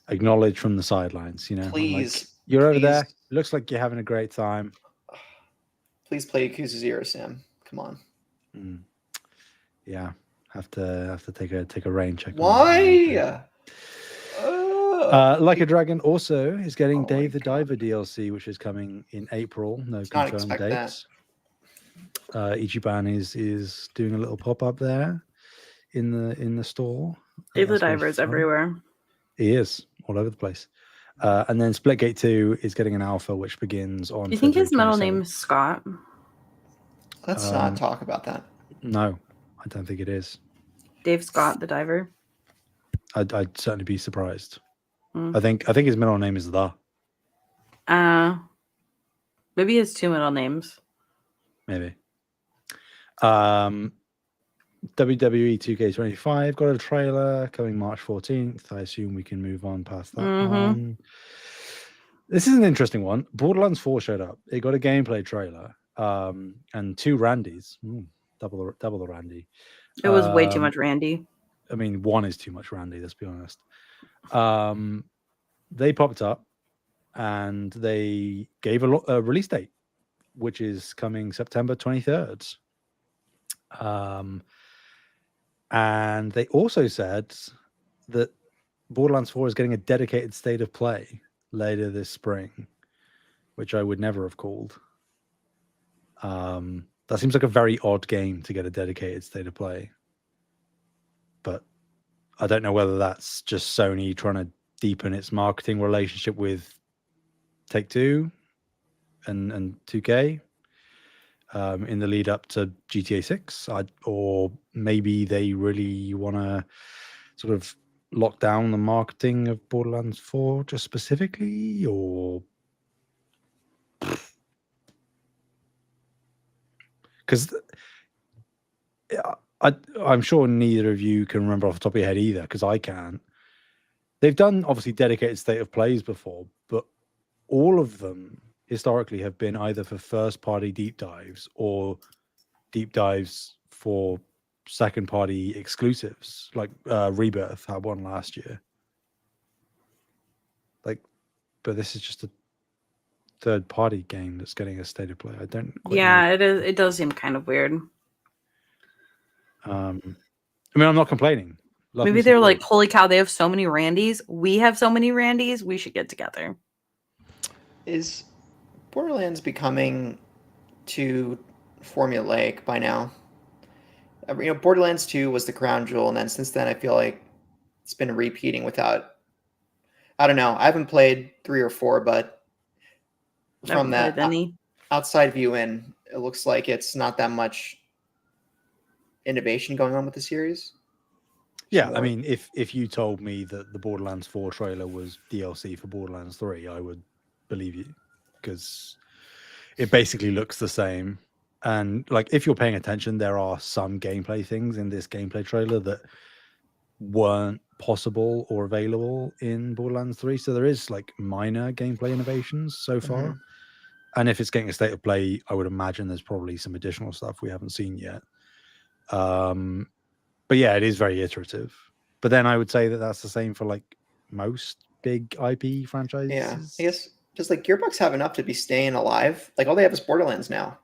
acknowledge from the sidelines. You know, Please. Like, you're over there. Looks like you're having a great time. Please play Yakuza 0, Sam. Come on. Yeah, have to take a rain check. Why? Like a Dragon also is getting Dave the Diver DLC, which is coming in April. No confirmed dates. Ichiban is doing a little pop up there in the store. Dave the Diver is everywhere. He is all over the place. And then Splitgate 2 is getting an alpha, which begins on. Do you think his middle name is Scott? Let's not talk about that. No, I don't think it is. Dave Scott, the diver. I'd certainly be surprised. I think his middle name is The. Maybe he has 2 middle names. Maybe. WWE 2K25 got a trailer coming March 14th. I assume we can move on past that one. This is an interesting one. Borderlands 4 showed up. It got a gameplay trailer. And 2 Randys. Double the Randy. It was way too much Randy. I mean, 1 is too much Randy, let's be honest. They popped up and they gave a release date, which is coming September 23rd. And they also said that Borderlands 4 is getting a dedicated state of play later this spring, which I would never have called. That seems like a very odd game to get a dedicated state of play. But I don't know whether that's just Sony trying to deepen its marketing relationship with Take-Two and 2K in the lead up to GTA 6, or maybe they really want to sort of lock down the marketing of Borderlands 4 just specifically, or because I'm sure neither of you can remember off the top of your head either, because I can't. They've done obviously dedicated state of plays before, but all of them historically have been either for first party deep dives or deep dives for second party exclusives, like Rebirth had one last year. But this is just a third party game that's getting a state of play. I don't quite know. It is. It does seem kind of weird. I mean, I'm not complaining. Love Maybe me some they're like, Bree. holy cow, they have so many Randys. We have so many Randys. We should get together. Is Borderlands becoming too formulaic by now? Borderlands 2 was the crown jewel, and then since then, I feel like it's been repeating without. I don't know. I haven't played 3 or 4, but I from haven't played that any. outside view in, it looks like it's not that much innovation going on with the series. Yeah, I mean, if you told me that the Borderlands 4 trailer was DLC for Borderlands 3, I would believe you, because it basically looks the same. And like, if you're paying attention, there are some gameplay things in this gameplay trailer that weren't possible or available in Borderlands 3. So there is like minor gameplay innovations so far. And if it's getting a state of play, I would imagine there's probably some additional stuff we haven't seen yet. But yeah, it is very iterative. But then I would say that that's the same for like most big IP franchises. Yeah, I guess just like Gearbox have enough to be staying alive. Like all they have is Borderlands now.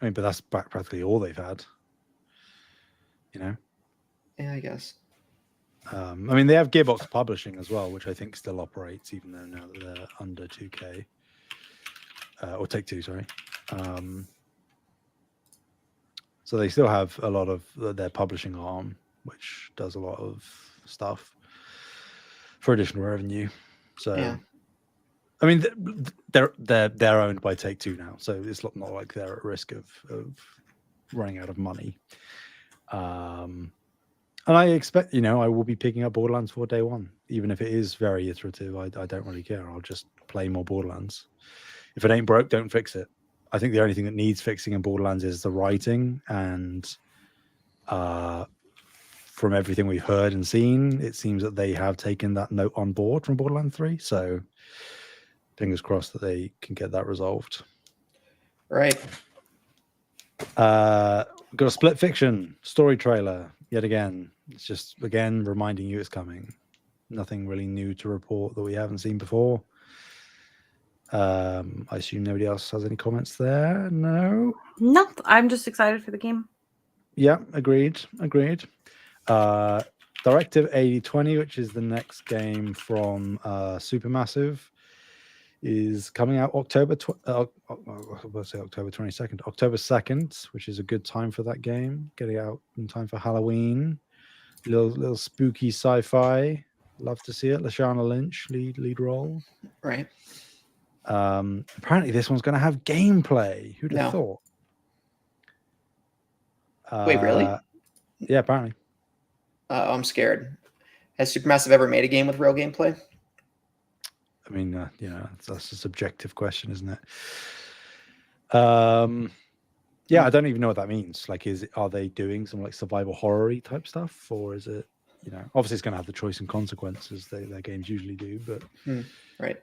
I mean, but that's practically all they've had. You know? Yeah, I guess. I mean, they have Gearbox Publishing as well, which I think still operates, even though now that they're under 2K. Or Take-Two, sorry. So they still have a lot of their publishing arm, which does a lot of stuff for additional revenue. So, Yeah. I mean, they're owned by Take-Two now, so it's not like they're at risk of running out of money. And I expect, I will be picking up Borderlands 4 day one, even if it is very iterative. I don't really care. I'll just play more Borderlands. If it ain't broke, don't fix it. I think the only thing that needs fixing in Borderlands is the writing, and from everything we've heard and seen, it seems that they have taken that note on board from Borderlands 3. So fingers crossed that they can get that resolved. Right. Got a Split Fiction story trailer yet again. It's just again reminding you it's coming. Nothing really new to report that we haven't seen before. I assume nobody else has any comments there. No, I'm just excited for the game. Yeah, agreed. Directive 8020, which is the next game from Supermassive, is coming out October 22nd. October 2nd, which is a good time for that game. Getting out in time for Halloween. Little spooky sci-fi. Love to see it. Lashana Lynch, lead role. Right. Apparently this one's going to have gameplay. Who'd have thought? Wait, really? Yeah, apparently. I'm scared. Has Supermassive ever made a game with real gameplay? I mean, that's a subjective question, isn't it? Yeah, I don't even know what that means. Like, are they doing some like survival horror-y type stuff, or is it, obviously it's going to have the choice and consequences their games usually do, but right.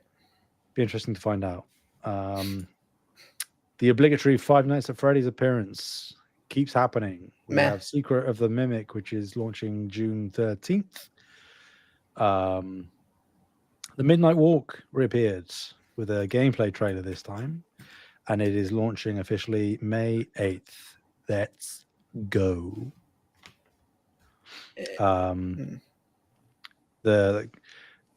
Be interesting to find out. The obligatory Five Nights at Freddy's appearance keeps happening. We have Secret of the Mimic, which is launching June 13th. The Midnight Walk reappeared with a gameplay trailer this time, and it is launching officially May 8th. Let's go.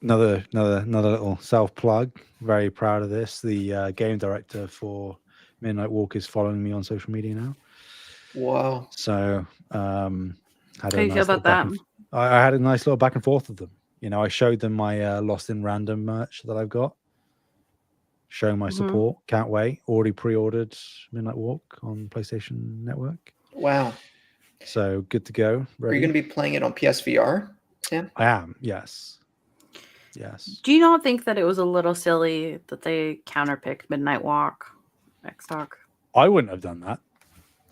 Another little self plug. Very proud of this. The game director for Midnight Walk is following me on social media now. Wow. So how do you feel about that? I had a nice little back and forth with them. I showed them my Lost in Random merch that I've got. Showing my support. Can't wait. Already pre-ordered Midnight Walk on PlayStation Network. Wow. So good to go. Ready? Are you going to be playing it on PSVR, Sam? I am. Yes. Do you not think that it was a little silly that they counterpicked Midnight Walk next talk? I wouldn't have done that.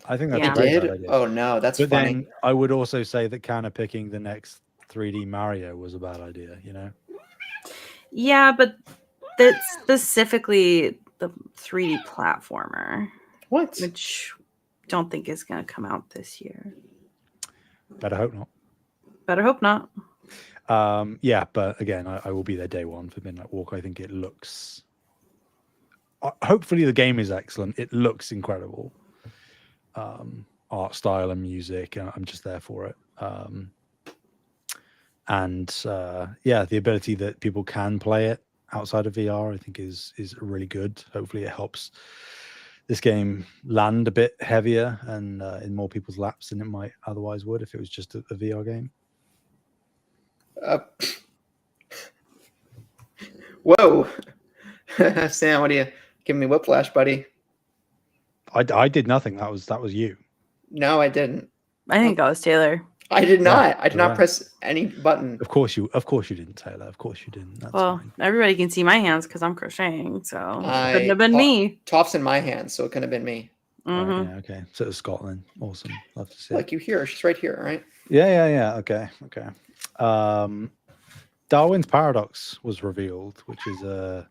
I think that's a very bad idea. Oh no, that's funny. Then I would also say that counterpicking the next 3D Mario was a bad idea. Yeah, but that's specifically the 3D platformer. What? Which don't think is going to come out this year. Better hope not. Yeah, but again, I will be there day one for Midnight Walk. I think it looks. Hopefully, the game is excellent. It looks incredible. Art style and music, and I'm just there for it. And yeah, the ability that people can play it outside of VR, I think, is really good. Hopefully, it helps this game land a bit heavier and in more people's laps than it might otherwise would if it was just a VR game. Whoa, Sam, what are you giving me whiplash, buddy? I did nothing. That was you. No, I didn't. I think that was Taylor. I did not. I did you're not right. press any button. Of course you didn't, Taylor. Of course you didn't. That's Well, fine. everybody can see my hands because I'm crocheting, so it couldn't have been me. Toff's in my hands, so it couldn't have been me. Mhm. Yeah, okay. So it's Scotland. Awesome. Love to see Look, you hear her. She's right here, all right? Yeah. Okay. Darwin's Paradox was revealed, which is a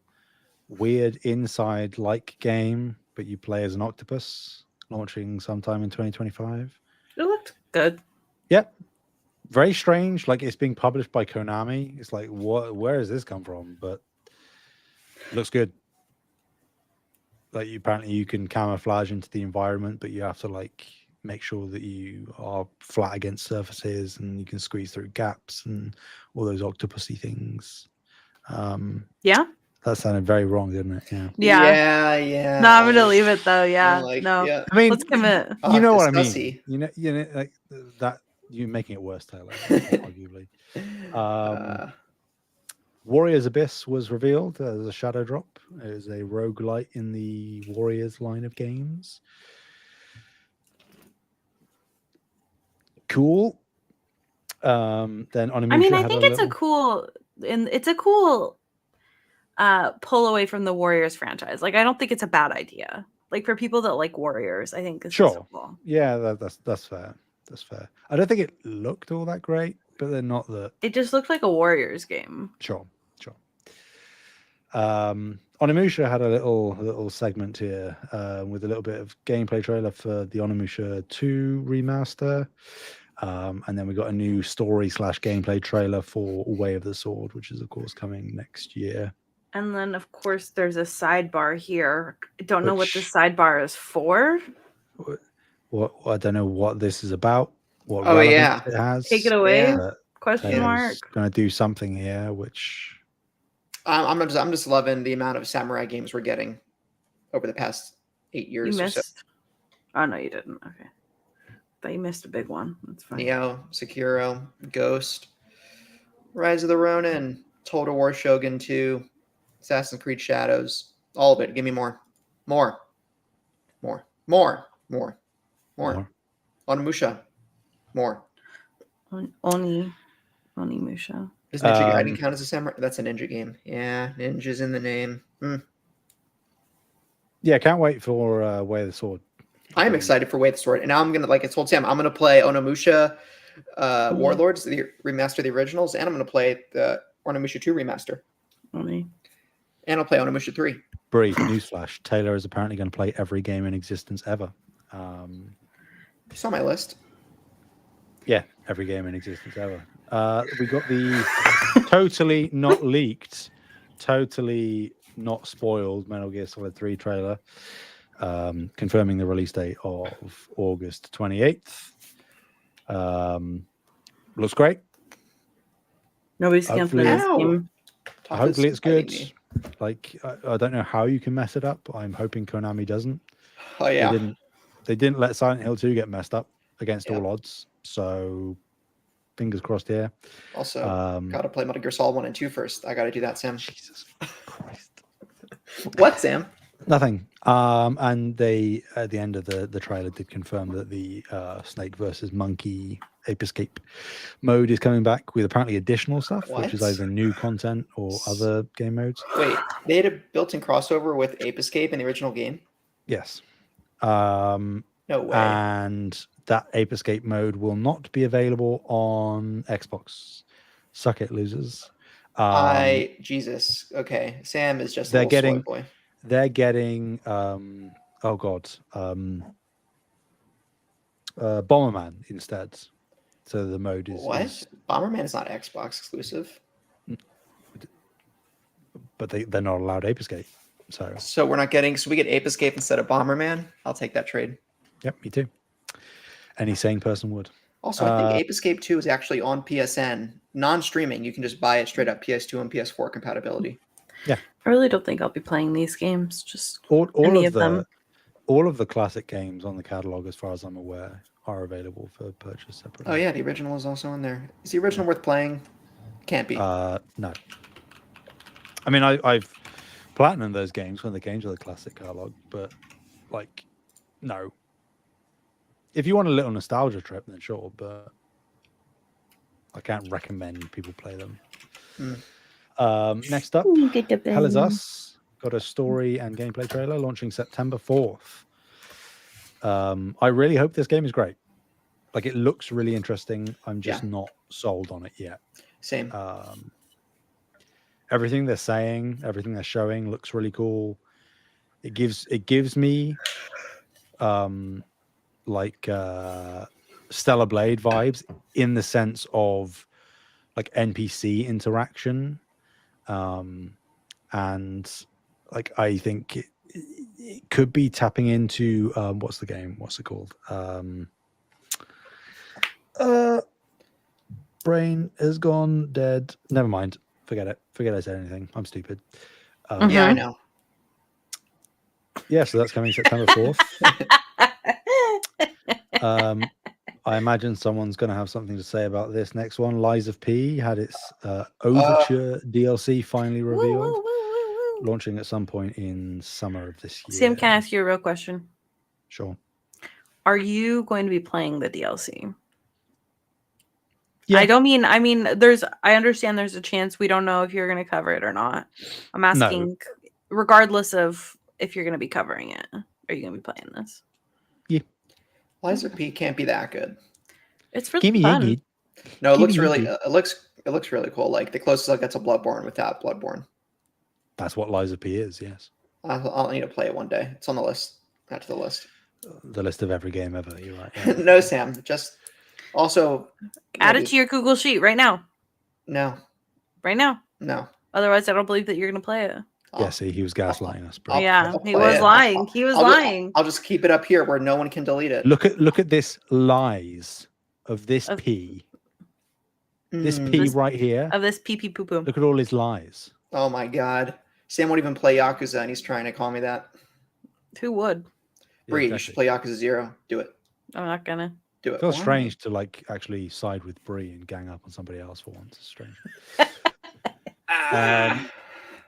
weird inside-like game, but you play as an octopus, launching sometime in 2025. It looked good. Yep. Very strange. Like, it's being published by Konami. It's like, what? Where does this come from? But it looks good. Like, apparently you can camouflage into the environment, but you have to like make sure that you are flat against surfaces and you can squeeze through gaps and all those octopusy things. Yeah. That sounded very wrong, didn't it? Yeah. Yeah. No, I'm gonna leave it though. Yeah. Like, no. yeah. I mean, Let's commit. you know what I mean. discussy. You know, like that. You're making it worse, Taylor. Arguably. Warriors Abyss was revealed as a shadow drop. It is a roguelite in the Warriors line of games. Cool. Then Onimusha I mean, I had think it's a cool pull away from the Warriors franchise. Like, I don't think it's a bad idea. Like, for people that like Warriors, I think this is cool. Yeah, that's fair. That's fair. I don't think it looked all that great, but they're not the. It just looked like a Warriors game. Sure. Onimusha had a little segment here with a little bit of gameplay trailer for the Onimusha 2 remaster. And then we got a new story/gameplay trailer for Way of the Sword, which is of course coming next year. And then of course there's a sidebar here. I don't know what the sidebar is for. What I don't know what this is about. What relevance it has. Take it away. Yeah. Question mark. Going to do something here, which I'm just loving the amount of samurai games we're getting over the past 8 years. You or so. missed. Oh no, you didn't. Okay. But you missed a big one. That's fine. Neo, Sekiro, Ghost, Rise of the Ronin, Total War Shogun 2, Assassin's Creed Shadows, all of it. Give me more. Onimusha, more. Onimusha. Does Ninja Gaiden count as a samurai? That's a ninja game. Yeah, ninja's in the name. Yeah, can't wait for Way of the Sword. I am excited for Way of the Sword, and now I'm gonna, like I told Sam, I'm gonna play Onimusha Warlords, the remaster, the originals, and I'm gonna play the Onimusha 2 remaster. And I'll play Onimusha 3. Bree, newsflash: Taylor is apparently going to play every game in existence ever. It's on my list. Yeah, every game in existence ever. We got the totally not leaked, totally not spoiled Metal Gear Solid 3 trailer, confirming the release date of August 28th. Looks great. Nobody's canceling this game. Hopefully it's good. Like, I don't know how you can mess it up. I'm hoping Konami doesn't. Oh yeah. They didn't let Silent Hill 2 get messed up against all odds. So fingers crossed here. Also, gotta play Metal Gear Solid 1 and 2 first. I gotta do that, Sam. Jesus Christ. What, Sam? Nothing. And they, at the end of the trailer, did confirm that the Snake versus Monkey Ape Escape mode is coming back with apparently additional stuff, which is either new content or other game modes. Wait, they had a built-in crossover with Ape Escape in the original game? Yes. No way. And that Ape Escape mode will not be available on Xbox. Suck it, losers. Jesus. Okay, Sam is just a little soy boy. They're getting Bomberman instead. So the mode is what? Bomberman is not Xbox exclusive. But they're not allowed Ape Escape. So we're not getting. So we get Ape Escape instead of Bomberman. I'll take that trade. Yep, me too. Any sane person would. Also, I think Ape Escape 2 is actually on PSN, non-streaming. You can just buy it straight up PS2 and PS4 compatibility. I really don't think I'll be playing these games. Just all any of of them. all of the classic games on the catalog, as far as I'm aware, are available for purchase separately. Oh yeah, the original is also in there. Is the original worth playing? Can't be. No. I mean, I've platinumed those games when they came to the classic catalog, but like, no. If you want a little nostalgia trip, then sure, but I can't recommend people play them. Next up, Hell Is Us got a story and gameplay trailer launching September 4th. I really hope this game is great. Like, it looks really interesting. I'm just not sold on it yet. Same. Everything they're saying, everything they're showing looks really cool. It gives me like Stellar Blade vibes, in the sense of like NPC interaction, and like I think it could be tapping into what's it called? Brain has gone dead. Never mind. Forget it. Forget I said anything. I'm stupid. Yeah, I know. Yeah, so that's coming September 4th. I imagine someone's going to have something to say about this next one. Lies of P had its Overture DLC finally revealed, launching at some point in summer of this year. Sam, can I ask you a real question? Sure. Are you going to be playing the DLC? Yeah. I mean, I understand there's a chance we don't know if you're going to cover it or not. I'm asking, regardless of if you're going to be covering it, are you going to be playing this? Yeah. Lies of P can't be that good. It's really fun. No, it looks really really cool. Like, the closest I get to Bloodborne without Bloodborne. That's what Lies of P is, yes. I'll need to play it one day. It's on the list. Add to the list. The list of every game ever, you're right. Yeah. No, Sam. Just also add it to your Google Sheet right now. No. Right now. No. Otherwise, I don't believe that you're going to play it. Yeah, see, he was gaslighting us, bro. He was lying. He was lying. I'll just keep it up here where no one can delete it. Look at this lies of this P. This P right here. Of this pee poo poo. Look at all his lies. Oh my god. Sam won't even play Yakuza, and he's trying to call me that. Who would? Bree, you should play Yakuza 0. Do it. I'm not gonna. Do it. It feels strange to like actually side with Bree and gang up on somebody else for once. It's strange.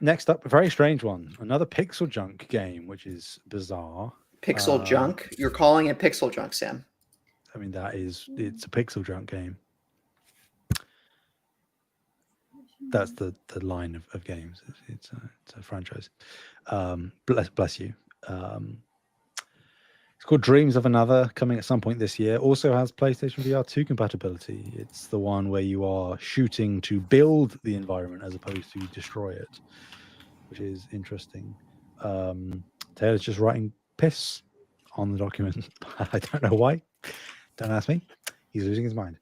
Next up, a very strange one. Another Pixel Junk game, which is bizarre. Pixel Junk? You're calling it Pixel Junk, Sam. I mean, it's a Pixel Junk game. That's the line of games. It's a franchise. Bless you. It's called Dreams of Another, coming at some point this year. Also has PlayStation VR 2 compatibility. It's the one where you are shooting to build the environment as opposed to destroy it, which is interesting. Taylor's just writing piss on the document. I don't know why. Don't ask me. He's losing his mind.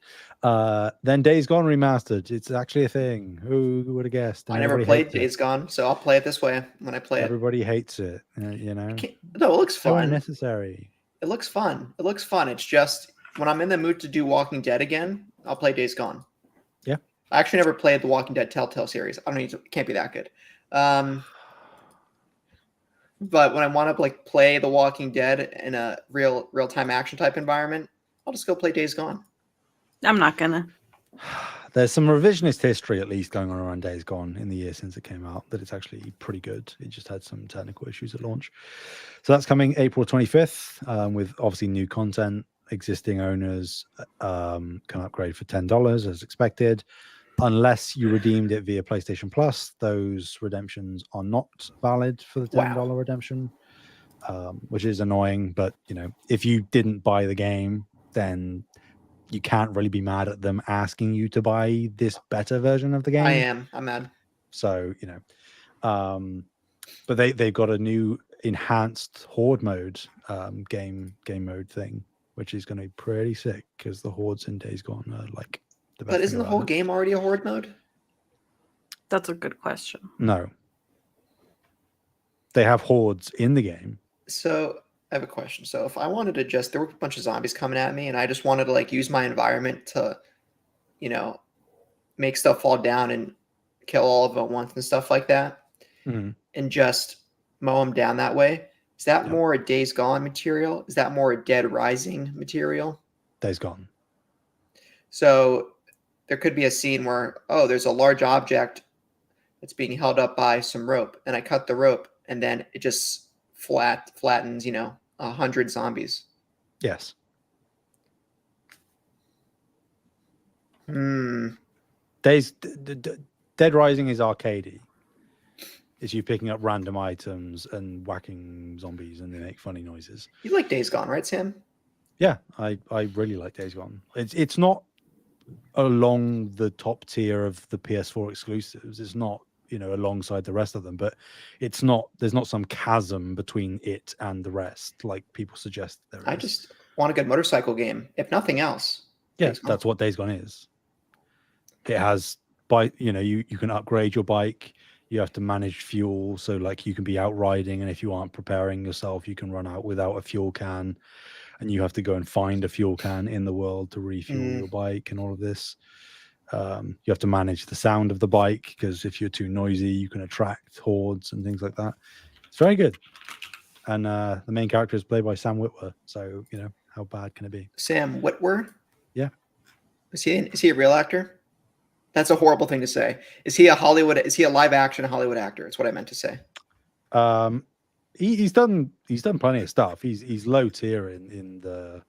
Then Days Gone Remastered. It's actually a thing. Who would have guessed? And I never played Days Gone, so I'll play it this way when I play Everybody hates it. You know? No, it looks fun. So unnecessary. It looks fun. It looks fun. It's just, when I'm in the mood to do Walking Dead again, I'll play Days Gone. Yeah. I actually never played the Walking Dead Telltale series. I don't need to. It can't be that good. But when I want to like play the Walking Dead in a real-time action type environment, I'll just go play Days Gone. I'm not gonna. There's some revisionist history, at least, going on around Days Gone in the year since it came out, that it's actually pretty good. It just had some technical issues at launch. So that's coming April 25th, with obviously new content. Existing owners can upgrade for $10 as expected. Unless you redeemed it via PlayStation Plus, those redemptions are not valid for the $10 redemption, which is annoying. But, you know, if you didn't buy the game, then you can't really be mad at them asking you to buy this better version of the game. I'm mad. So, you know, but they've got a new enhanced horde mode game mode thing, which is going to be pretty sick because the hordes in Days Gone are like the best. But isn't the whole game already a horde mode? That's a good question. No. They have hordes in the game. So I have a question. So if I wanted to there were a bunch of zombies coming at me, and I just wanted to like use my environment to, you know, make stuff fall down and kill all of them at once and stuff like that, Mhm. and just mow them down that way. Is that Yep. more a Days Gone material? Is that more a Dead Rising material? Days Gone. So there could be a scene where, oh, there's a large object that's being held up by some rope, and I cut the rope, and then it just flattens, 100 zombies. Yes. Dead Rising is arcadey. Is you picking up random items and whacking zombies, and they make funny noises. You like Days Gone, right, Sam? Yeah, I really like Days Gone. It's not along the top tier of the PS4 exclusives. It's not, alongside the rest of them, but there's not some chasm between it and the rest like people suggest there is. I just want a good motorcycle game, if nothing else. Yeah, that's what Days Gone is. It has you can upgrade your bike. You have to manage fuel, so like you can be out riding, and if you aren't preparing yourself, you can run out without a fuel can, and you have to go and find a fuel can in the world to refuel your bike and all of this. You have to manage the sound of the bike, because if you're too noisy, you can attract hordes and things like that. It's very good. And the main character is played by Sam Witwer, so how bad can it be? Sam Witwer? Yeah. Is he a real actor? That's a horrible thing to say. Is he a live action Hollywood actor? That's what I meant to say. He's done plenty of stuff. He's low tier in the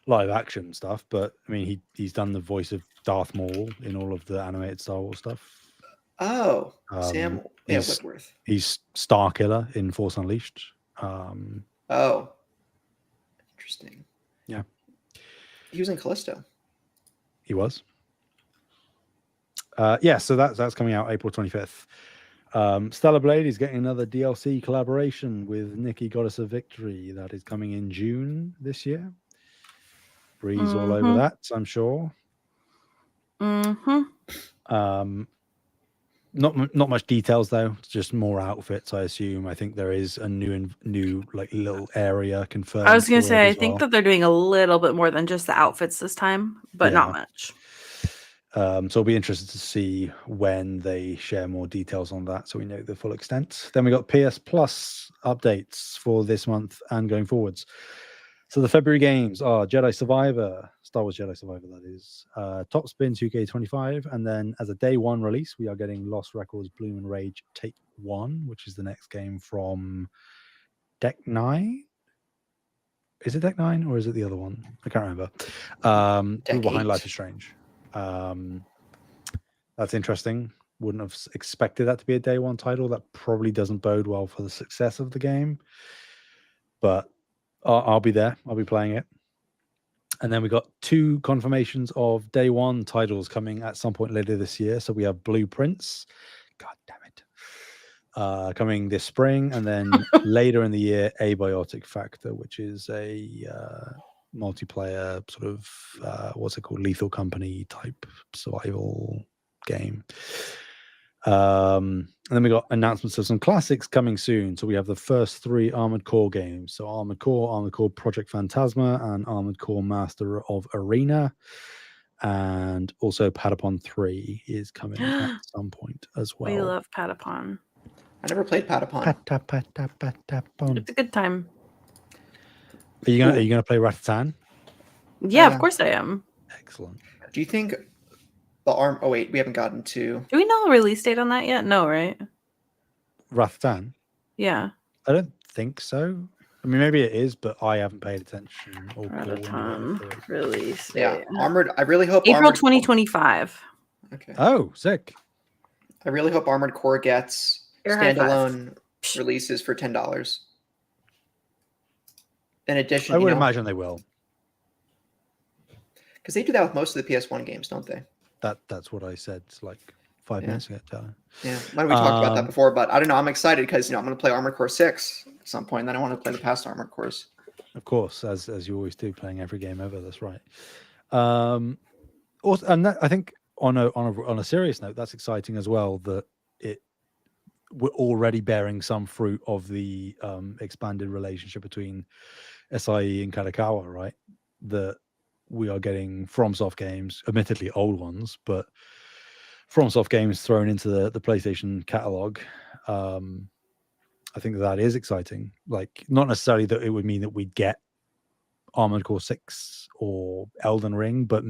live action stuff, but I mean he's done the voice of Darth Maul in all of the animated Star Wars stuff. Oh, Sam Witwer. He's Starkiller in Force Unleashed. Oh, interesting. Yeah, he was in Callisto. He was. So that's coming out April 25th. Stellar Blade is getting another DLC collaboration with Nikki, Goddess of Victory. That is coming in June this year. Bree's all over that, I'm sure. Not much details though. It's just more outfits, I assume. I think there is a new like little area confirmed. I was gonna say, I think that they're doing a little bit more than just the outfits this time, but not much. So I'll be interested to see when they share more details on that, so we know the full extent. Then we got PS Plus updates for this month and going forwards. So the February games are Jedi Survivor, Star Wars Jedi Survivor, that is, Top Spin 2K25, and then as a day one release, we are getting Lost Records Bloom and Rage Take 1, which is the next game from Deck 9. Is it Deck 9 or is it the other one? I can't remember. Behind Life is Strange. That's interesting. Wouldn't have expected that to be a day one title. That probably doesn't bode well for the success of the game, but I'll be there. I'll be playing it. And then we got 2 confirmations of day one titles coming at some point later this year. So we have Blueprints, god damn it, coming this spring, and then later in the year, Abiotic Factor, which is a multiplayer sort of what's it called, Lethal Company type survival game. And then we got announcements of some classics coming soon. So we have the first 3 Armored Core games. So Armored Core Project Phantasma, and Armored Core Master of Arena, and also Patapon 3 is coming at some point as well. We love Patapon. I never played Patapon. Patapon. It's a good time. Are you gonna play Ratatan? Yeah, of course I am. Excellent. Do you think the arm? Oh wait, we haven't gotten to. Do we know the release date on that yet? No, right? Ratatan? Yeah. I don't think so. I mean, maybe it is, but I haven't paid attention. Ratatan release date. Yeah, Armored. I really hope April Armored 2025. Okay. Oh, sick. I really hope Armored Core gets standalone releases for $10. In addition, I would imagine they will, because they do that with most of the PS1 games, don't they? That's what I said like 5 minutes ago, Tyler. Yeah, why don't we talk about that before? But I don't know. I'm excited because I'm going to play Armored Core 6 at some point. And then I want to play the past Armored Cores. Of course, as you always do, playing every game ever. That's right. Also, and that, I think on a serious note, that's exciting as well. That it we're already bearing some fruit of the expanded relationship between SIE and Kadokawa, right? That we are getting FromSoft games, admittedly old ones, but FromSoft games thrown into the PlayStation catalog. I think that is exciting. Like, not necessarily that it would mean that we'd get Armored Core 6 or Elden Ring, but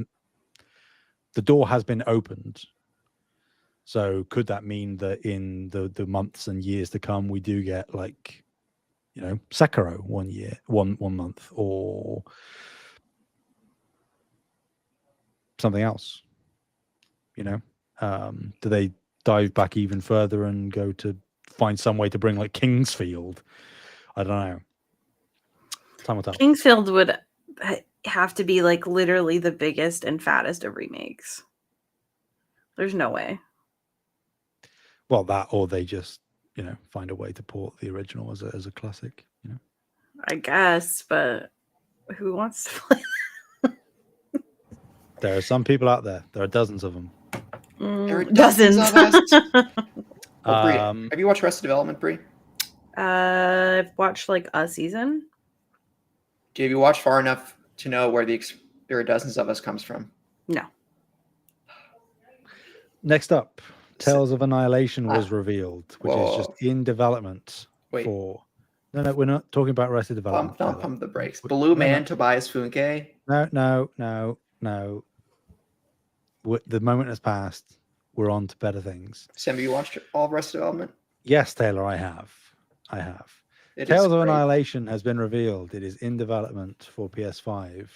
the door has been opened. So could that mean that in the months and years to come, we do get, like, you know, Sekiro one month, or something else? You know, do they dive back even further and go to find some way to bring, like, Kingsfield? I don't know. Time will tell. Kingsfield would have to be like literally the biggest and fattest of remakes. There's no way. Well, that, or they just, you know, find a way to port the original as a classic, you know. I guess, but who wants to play? There are some people out there. There are dozens of them. There are Dozens. of us. Well, Bree, Um, have you watched Arrested Development, Bree? I've watched like a season. Have you watched far enough to know where there are dozens of us comes from? No. Next up, Tales of Annihilation was Ah. revealed, which is just in development Wait. for... No, we're not talking about Arrested Development. Pump the brakes. Blue Man, Tobias Funke. No. The moment has passed. We're on to better things. Sam, have you watched all of Arrested Development? Yes, Taylor, I have. It Tales is of great. Annihilation has been revealed. It is in development for PS5.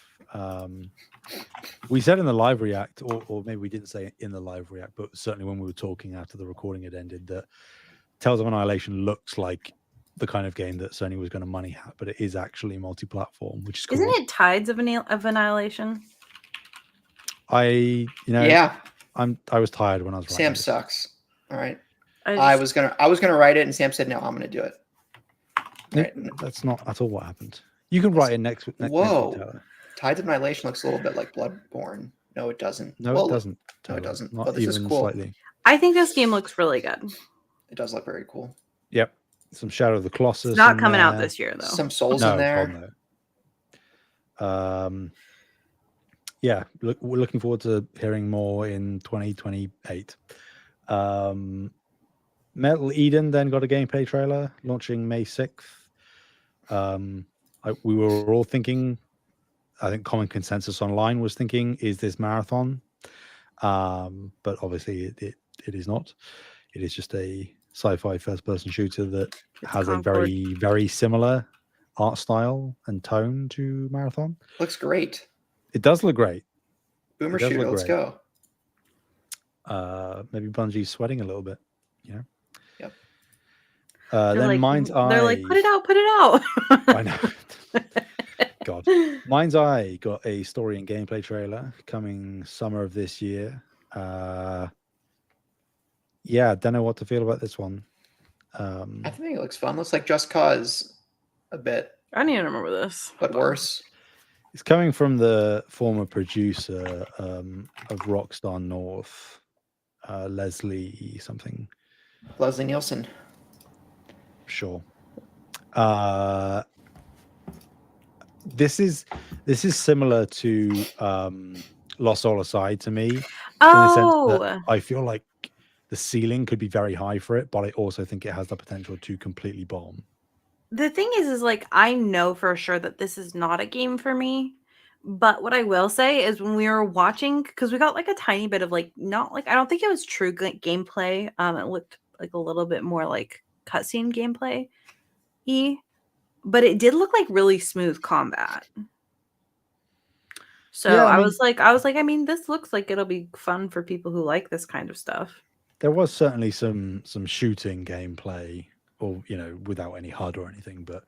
We said in the live react, or maybe we didn't say it in the live react, but certainly when we were talking after the recording had ended, that Tales of Annihilation looks like the kind of game that Sony was going to money at, but it is actually multi-platform, which is cool. Isn't it Tides of Annihilation? Yeah. I was tired when I was writing Sam this. sucks. All right. I I was gonna write it, and Sam said, "No, I'm gonna do it." Right. That's not at all what happened. You can write it next week, Whoa. Taylor. Tides of Annihilation looks a little bit like Bloodborne. No, it doesn't. No, Well, it doesn't. No, it Taylor. doesn't. Not But this is even cool. slightly. I think this game looks really good. It does look very cool. Yep. Some Shadow of the Colossus. It's not in coming out there. this year though. Some souls No, in there. God, no. Yeah, we're looking forward to hearing more in 2028. Metal Eden then got a gameplay trailer launching May 6th. We were all thinking, I think common consensus online was thinking, is this marathon? But obviously it is not. It is just a sci-fi first-person shooter that has a very, very similar art style and tone to Marathon. Looks great. It does look great. Boomer shooter, let's go. Maybe Bungie's sweating a little bit, you know. Yep. Then like, Mind's Eye. They're like, put it out. I know. God. Mind's Eye got a story and gameplay trailer coming summer of this year. Yeah, don't know what to feel about this one. I think it looks fun. Looks like Just Cause a bit. I don't even remember this. But worse. It's coming from the former producer of Rockstar North, Leslie something. Leslie Nielsen. Sure. This is similar to Lost Soul Aside to me. In the sense that I feel like the ceiling could be very high for it, but I also think it has the potential to completely bomb. The thing is like, I know for sure that this is not a game for me. But what I will say is when we were watching, because we got like a tiny bit of like, not like, I don't think it was true gameplay. It looked like a little bit more like cutscene gameplay but it did look like really smooth combat. So yeah, I was like, I mean, this looks like it'll be fun for people who like this kind of stuff. There was certainly some shooting gameplay, or without any HUD or anything, but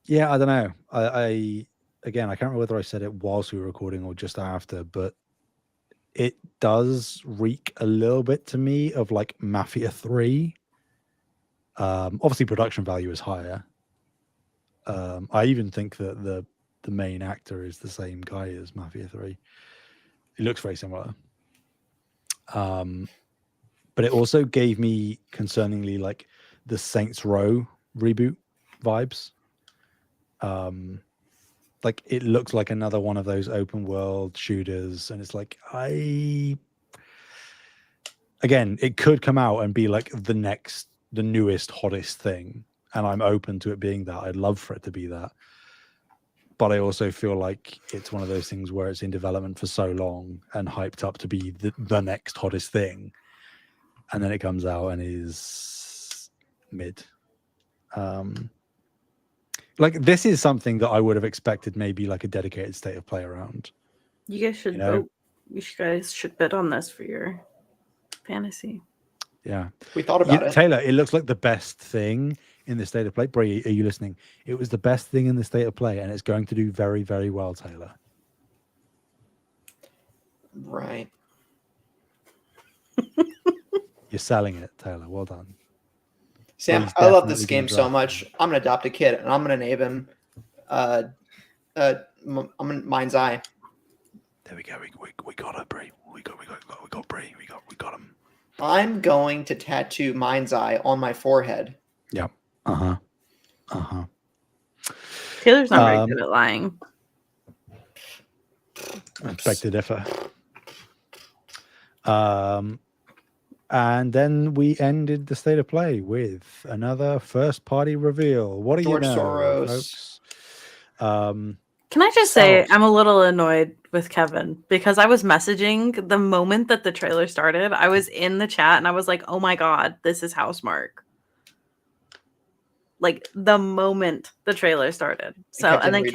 yeah, I don't know. I can't remember whether I said it whilst we were recording or just after, but it does reek a little bit to me of like Mafia 3. Obviously production value is higher. I even think that the main actor is the same guy as Mafia 3. It looks very similar. but it also gave me concerningly like the Saints Row reboot vibes. Like it looks like another one of those open world shooters, and it's like again, it could come out and be like the newest, hottest thing, and I'm open to it being that. I'd love for it to be that. But I also feel like it's one of those things where it's in development for so long and hyped up to be the next hottest thing. And then it comes out and is mid. Like this is something that I would have expected maybe like a dedicated state of play around. You guys should vote. You guys should bet on this for your fantasy. Yeah. We thought about it. Taylor, it looks like the best thing in the state of play. Bree, are you listening? It was the best thing in the state of play, and it's going to do very, very well, Taylor. Right. You're selling it, Taylor. Well done. Sam, I love this game so much. I'm gonna adopt a kid, and I'm gonna name him Mind's Eye. There we go. We got it, Bree. We got Bree. We got him. I'm going to tattoo Mind's Eye on my forehead. Yep. Taylor's not very good at lying. I beg to differ. And then we ended the state of play with another first party reveal. What do George you know, Soros. folks? Can I just say I'm a little annoyed with Kevin because I was messaging the moment that the trailer started. I was in the chat and I was like, "Oh my god, this is Housemarque." Like the moment the trailer started. So and then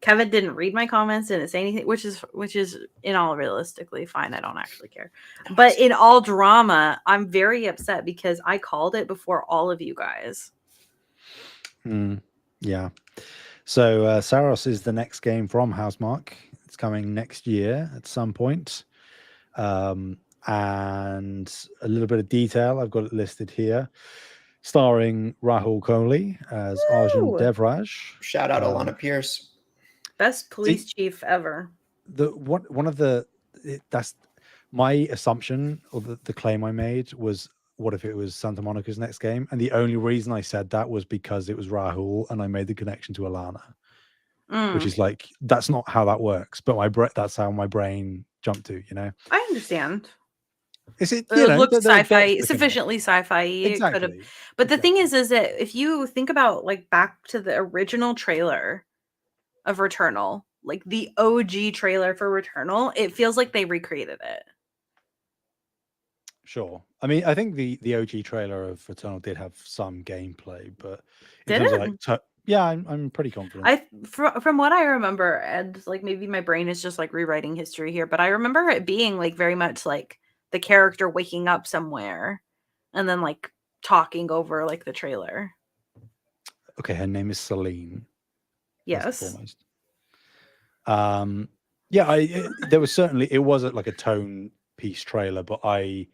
Kevin didn't read my comments, didn't say anything, which is in all realistically fine. I don't actually care. But in all drama, I'm very upset because I called it before all of you guys. Yeah. So Saros is the next game from Housemarque. It's coming next year at some point. And a little bit of detail. I've got it listed here. Starring Rahul Kohli as Arjun Devraj. Shout out Alana Pierce. Best police chief ever. That's my assumption, or the claim I made was, what if it was Santa Monica's next game? And the only reason I said that was because it was Rahul, and I made the connection to Alana, which is like, that's not how that works. But that's how my brain jumped to, you know. I understand. Is it? It looked sci-fi, sufficiently sci-fi. Exactly. But the thing is that if you think about like back to the original trailer of Returnal, like the OG trailer for Returnal, it feels like they recreated it. Sure. I mean, I think the OG trailer of Returnal did have some gameplay, but did it? Yeah, I'm pretty confident. From what I remember, and like maybe my brain is just like rewriting history here, but I remember it being like very much like the character waking up somewhere and then like talking over like the trailer. Okay, her name is Celine. Yes. Yeah, there was certainly, it was like a tone piece trailer, but I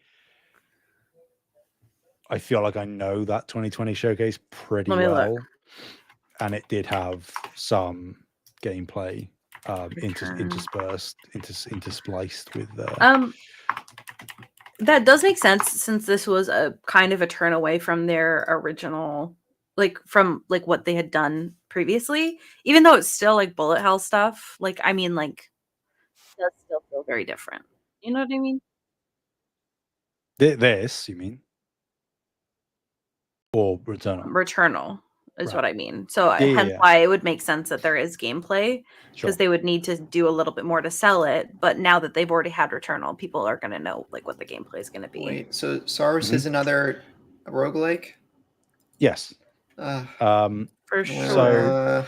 feel like I know that 2020 showcase pretty well. Look. And it did have some gameplay interspliced with that does make sense, since this was a kind of a turn away from their original, like from like what they had done previously, even though it's still like bullet hell stuff. Like, I mean, like, it does still feel very different. You know what I mean? This, you mean? Or Returnal? Returnal is what I mean. So hence why it would make sense that there is gameplay, because they would need to do a little bit more to sell it. But now that they've already had Returnal, people are going to know like what the gameplay is going to be. Wait, so Saros is another roguelike? Yes. For sure. So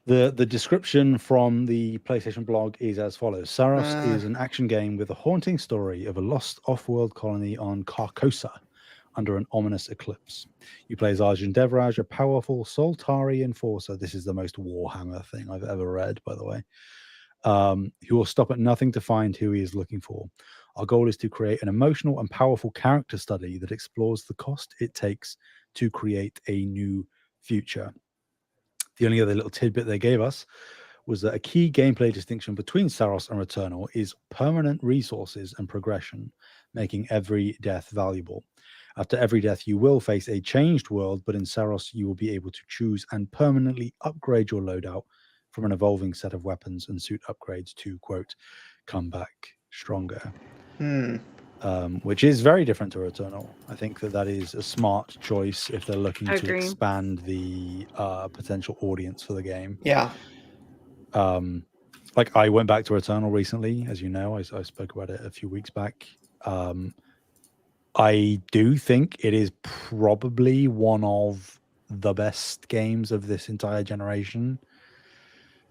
the description from the PlayStation blog is as follows. Saros is an action game with a haunting story of a lost off-world colony on Carcosa under an ominous eclipse. You play as Arjun Devraj, a powerful Soltari enforcer. This is the most Warhammer thing I've ever read, by the way. Who will stop at nothing to find who he is looking for. Our goal is to create an emotional and powerful character study that explores the cost it takes to create a new future. The only other little tidbit they gave us was that a key gameplay distinction between Saros and Returnal is permanent resources and progression. making every death valuable. After every death, you will face a changed world, but in Saros, you will be able to choose and permanently upgrade your loadout from an evolving set of weapons and suit upgrades to, quote, come back stronger. Which is very different to Returnal. I think that is a smart choice if they're looking to expand the potential audience for the game. Yeah. Like I went back to Returnal recently, as you know, I spoke about it a few weeks back. I do think it is probably one of the best games of this entire generation.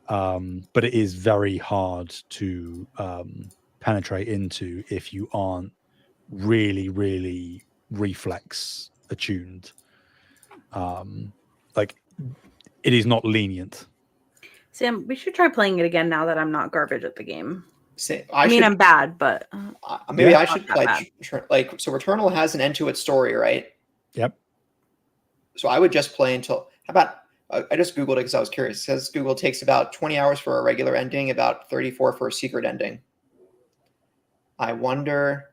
But it is very hard to penetrate into if you aren't really, really reflex attuned. Like it is not lenient. Sam, we should try playing it again now that I'm not garbage at the game. I mean, I'm bad, but maybe I should play. Like, so Returnal has an end to its story, right? Yep. So I would just play until. How about? I just Googled it because I was curious. It says Google takes about 20 hours for a regular ending, about 34 for a secret ending. I wonder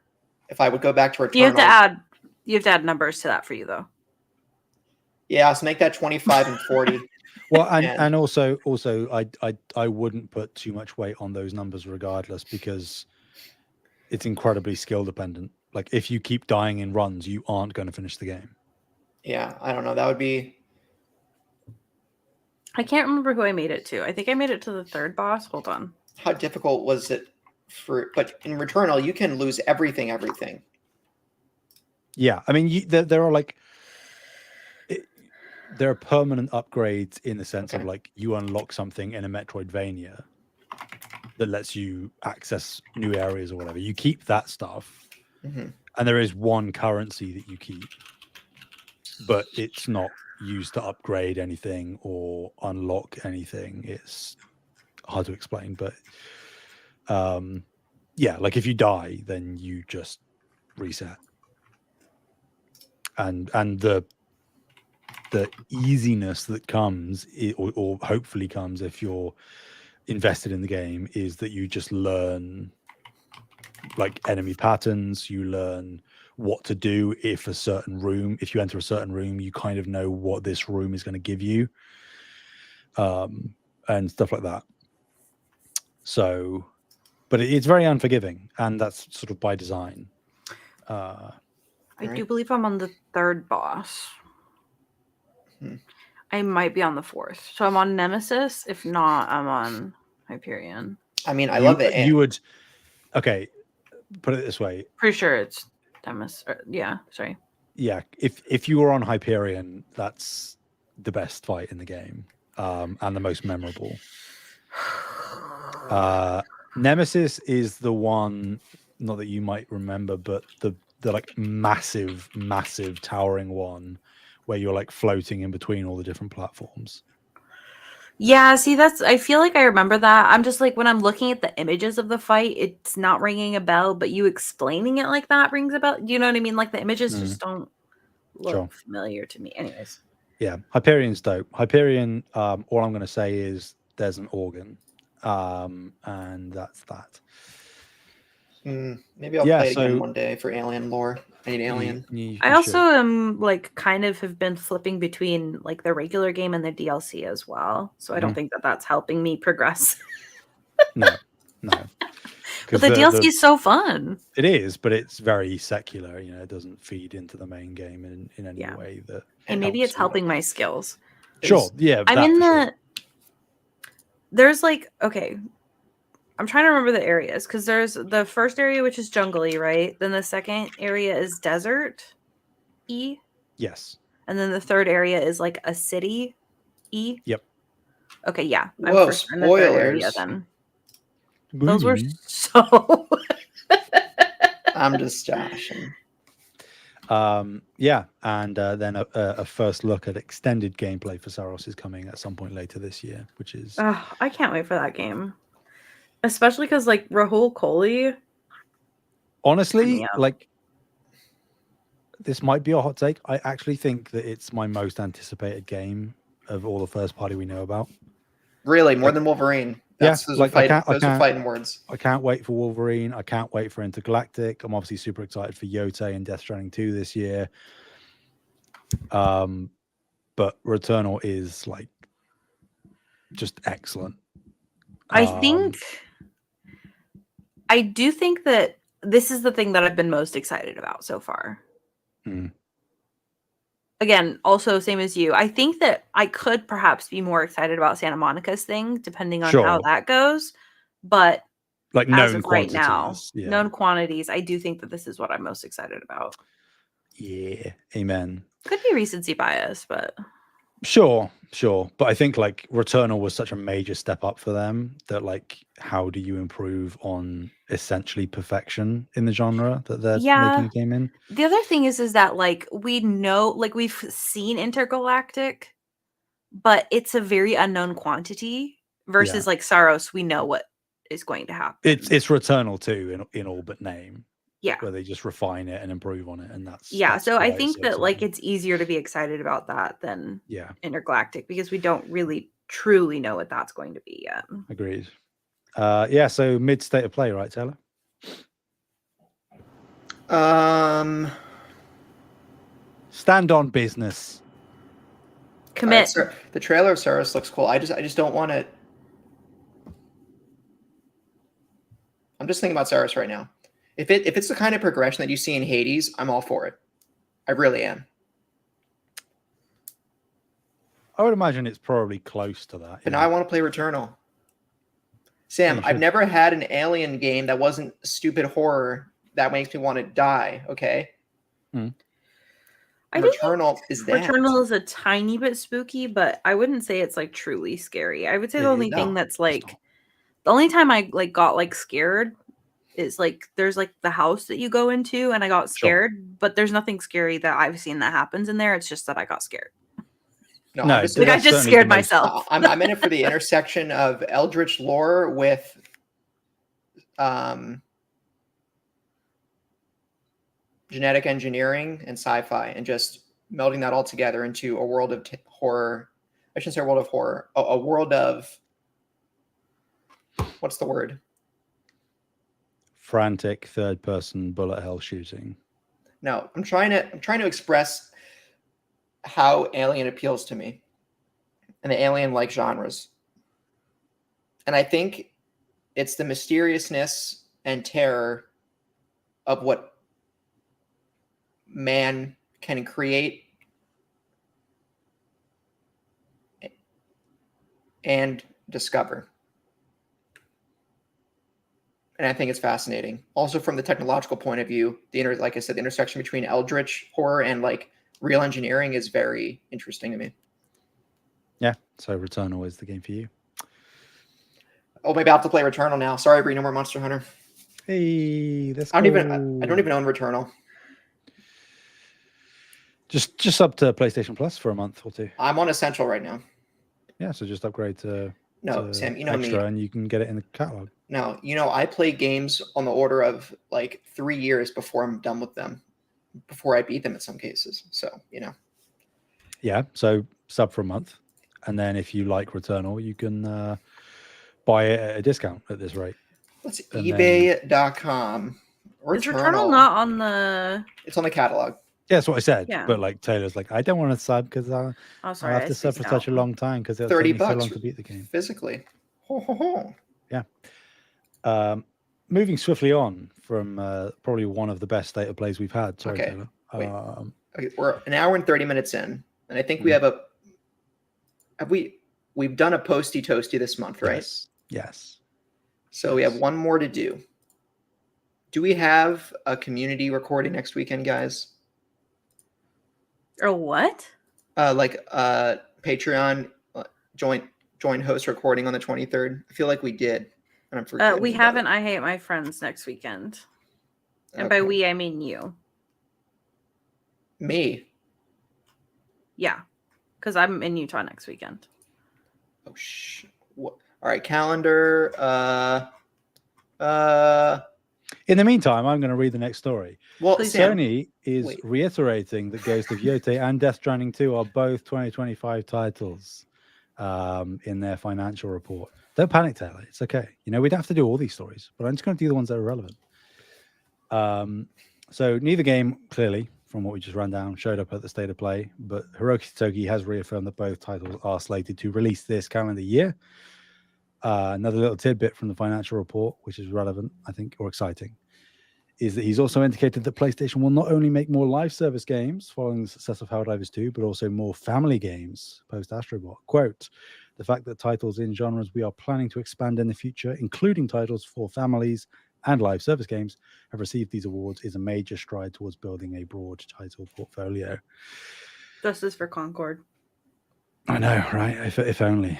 if I would go back to Returnal. You have to add numbers to that for you, though. Yeah, so make that 25 and 40. Well, and also I wouldn't put too much weight on those numbers regardless, because it's incredibly skill dependent. Like if you keep dying in runs, you aren't going to finish the game. Yeah, I don't know. That would be. I can't remember who I made it to. I think I made it to the third boss. Hold on. How difficult was it but in Returnal, you can lose everything. Yeah, I mean, there are like. There are permanent upgrades in the sense of like you unlock something in a Metroidvania that lets you access new areas or whatever. You keep that stuff, and there is one currency that you keep, but it's not used to upgrade anything or unlock anything. It's hard to explain, but yeah, like if you die, then you just reset, and the easiness that comes or hopefully comes if you're invested in the game is that you just learn like enemy patterns. You learn what to do if you enter a certain room, you kind of know what this room is going to give you, and stuff like that. So, but it's very unforgiving, and that's sort of by design. I do believe I'm on the third boss. I might be on the fourth. So I'm on Nemesis. If not, I'm on Hyperion. I mean, I love it. You would... Okay, put it this way. Pretty sure it's Nemesis. Yeah, sorry. Yeah, if you were on Hyperion, that's the best fight in the game, and the most memorable. Nemesis is the one, not that you might remember, but the like massive towering one where you're like floating in between all the different platforms. Yeah, see, I feel like I remember that. I'm just like, when I'm looking at the images of the fight, it's not ringing a bell, but you explaining it like that rings a bell. You know what I mean? Like the images just don't look familiar to me. Anyways. Yeah, Hyperion's dope. Hyperion, all I'm going to say is there's an organ, and that's that. Maybe I'll play it again one day for alien lore. I need alien. I also am like kind of have been flipping between like the regular game and the DLC as well. So I don't think that that's helping me progress. No. But the DLC is so fun. It is, but it's very secular. You know, it doesn't feed into the main game in any way. And maybe it's helping my skills. Sure. Yeah. I'm in There's like, okay. I'm trying to remember the areas because there's the first area, which is jungly, right? Then the second area is desert-y. Yes. And then the third area is like a city-y. Yep. Okay, yeah. Whoa, spoilers. Then. Those were so... I'm just joshing. Yeah, and then a first look at extended gameplay for Saros is coming at some point later this year, which is... I can't wait for that game. Especially because, like, Rahul Kohli... Honestly, like, this might be a hot take. I actually think that it's my most anticipated game of all the first party we know about. Really? More than Wolverine? Those like are fighting words. I can't wait for Wolverine. I can't wait for Intergalactic. I'm obviously super excited for Yotei and Death Stranding 2 this year. But Returnal is like just excellent. I do think that this is the thing that I've been most excited about so far. Again, also same as you. I think that I could perhaps be more excited about Santa Monica's thing, depending on how that goes. But like as known of right now, quantities, known quantities, I do think that this is what I'm most excited about. Yeah, amen. Could be recency bias, but sure. But I think like Returnal was such a major step up for them that like, how do you improve on essentially perfection in the genre that they're making a game in? The other thing is that like we know, like we've seen Intergalactic, but it's a very unknown quantity versus like Saros. We know what is going to happen. It's Returnal too in all but name. Yeah, where they just refine it and improve on it, and that's so I think that like it's easier to be excited about that than Intergalactic because we don't really truly know what that's going to be yet. Agreed. So mid state of play, right, Taylor? Stand on business. Commit. Right, the trailer of Saros looks cool. I just don't want to. I'm just thinking about Saros right now. If it's the kind of progression that you see in Hades, I'm all for it. I really am. I would imagine it's probably close to that. But now I want to play Returnal. Sam, I've never had an alien game that wasn't stupid horror that makes me want to die, okay? Returnal is that. Returnal is a tiny bit spooky, but I wouldn't say it's like truly scary. I would say the only thing that's like the only time I like got like scared is like there's like the house that you go into and I got scared, but there's nothing scary that I've seen that happens in there. It's just that I got scared. No, I just scared myself. I'm in it for the intersection of eldritch lore with genetic engineering and sci-fi, and just melding that all together into a world of horror. I shouldn't say a world of horror. A world of what's the word? Frantic third-person bullet hell shooting. No, I'm trying to express how Alien appeals to me and the Alien-like genres. And I think it's the mysteriousness and terror of what man can create and discover. And I think it's fascinating. Also, from the technological point of view, like I said, the intersection between eldritch horror and like real engineering is very interesting to me. Yeah, so Returnal is the game for you. Oh, maybe I'll have to play Returnal now. Sorry, Bree, no more Monster Hunter. Hey, that's I don't even own Returnal. Just up to PlayStation Plus for a month or two. I'm on Essential right now. Yeah, so just upgrade to Sam, you know extra me, and you can get it in the catalog. No, I play games on the order of like 3 years before I'm done with them, before I beat them in some cases. So, Yeah, so sub for a month. And then if you like Returnal, you can buy it at a discount at this rate. Let's see, ebay.com. Is Returnal not on the... It's on the catalog. Yeah, that's what I said. Yeah. But like Taylor's like, I don't want to sub because I have to sub for such a long time because it'll take me so long to beat the game. Physically. Yeah. Moving swiftly on from probably one of the best state of plays we've had. Sorry, Taylor. Okay, we're an hour and 30 minutes in, and I think we have we've done a posty toasty this month, right? Yes. So we have one more to do. Do we have a community recording next weekend, guys? Or what? Patreon joint host recording on the 23rd. I feel like we did. And I'm forgetting. We haven't. I Hate My Friends next weekend. And by we, I mean you. Me? Yeah. Because I'm in Utah next weekend. Oh, what? All right, calendar. In the meantime, I'm going to read the next story. Well, Sony is reiterating that Ghost of Yotei and Death Stranding 2 are both 2025 titles. in their financial report. Don't panic, Taylor. It's okay. You know, we'd have to do all these stories, but I'm just going to do the ones that are relevant. So neither game, clearly, from what we just ran down, showed up at the State of Play, but Hiroki Togi has reaffirmed that both titles are slated to release this calendar year. Another little tidbit from the financial report, which is relevant, I think, or exciting, is that he's also indicated that PlayStation will not only make more live service games following the success of Helldivers 2, but also more family games post Astrobot. Quote, the fact that titles in genres we are planning to expand in the future, including titles for families and live service games, have received these awards is a major stride towards building a broad title portfolio. Justice for Concord. I know, right? If only.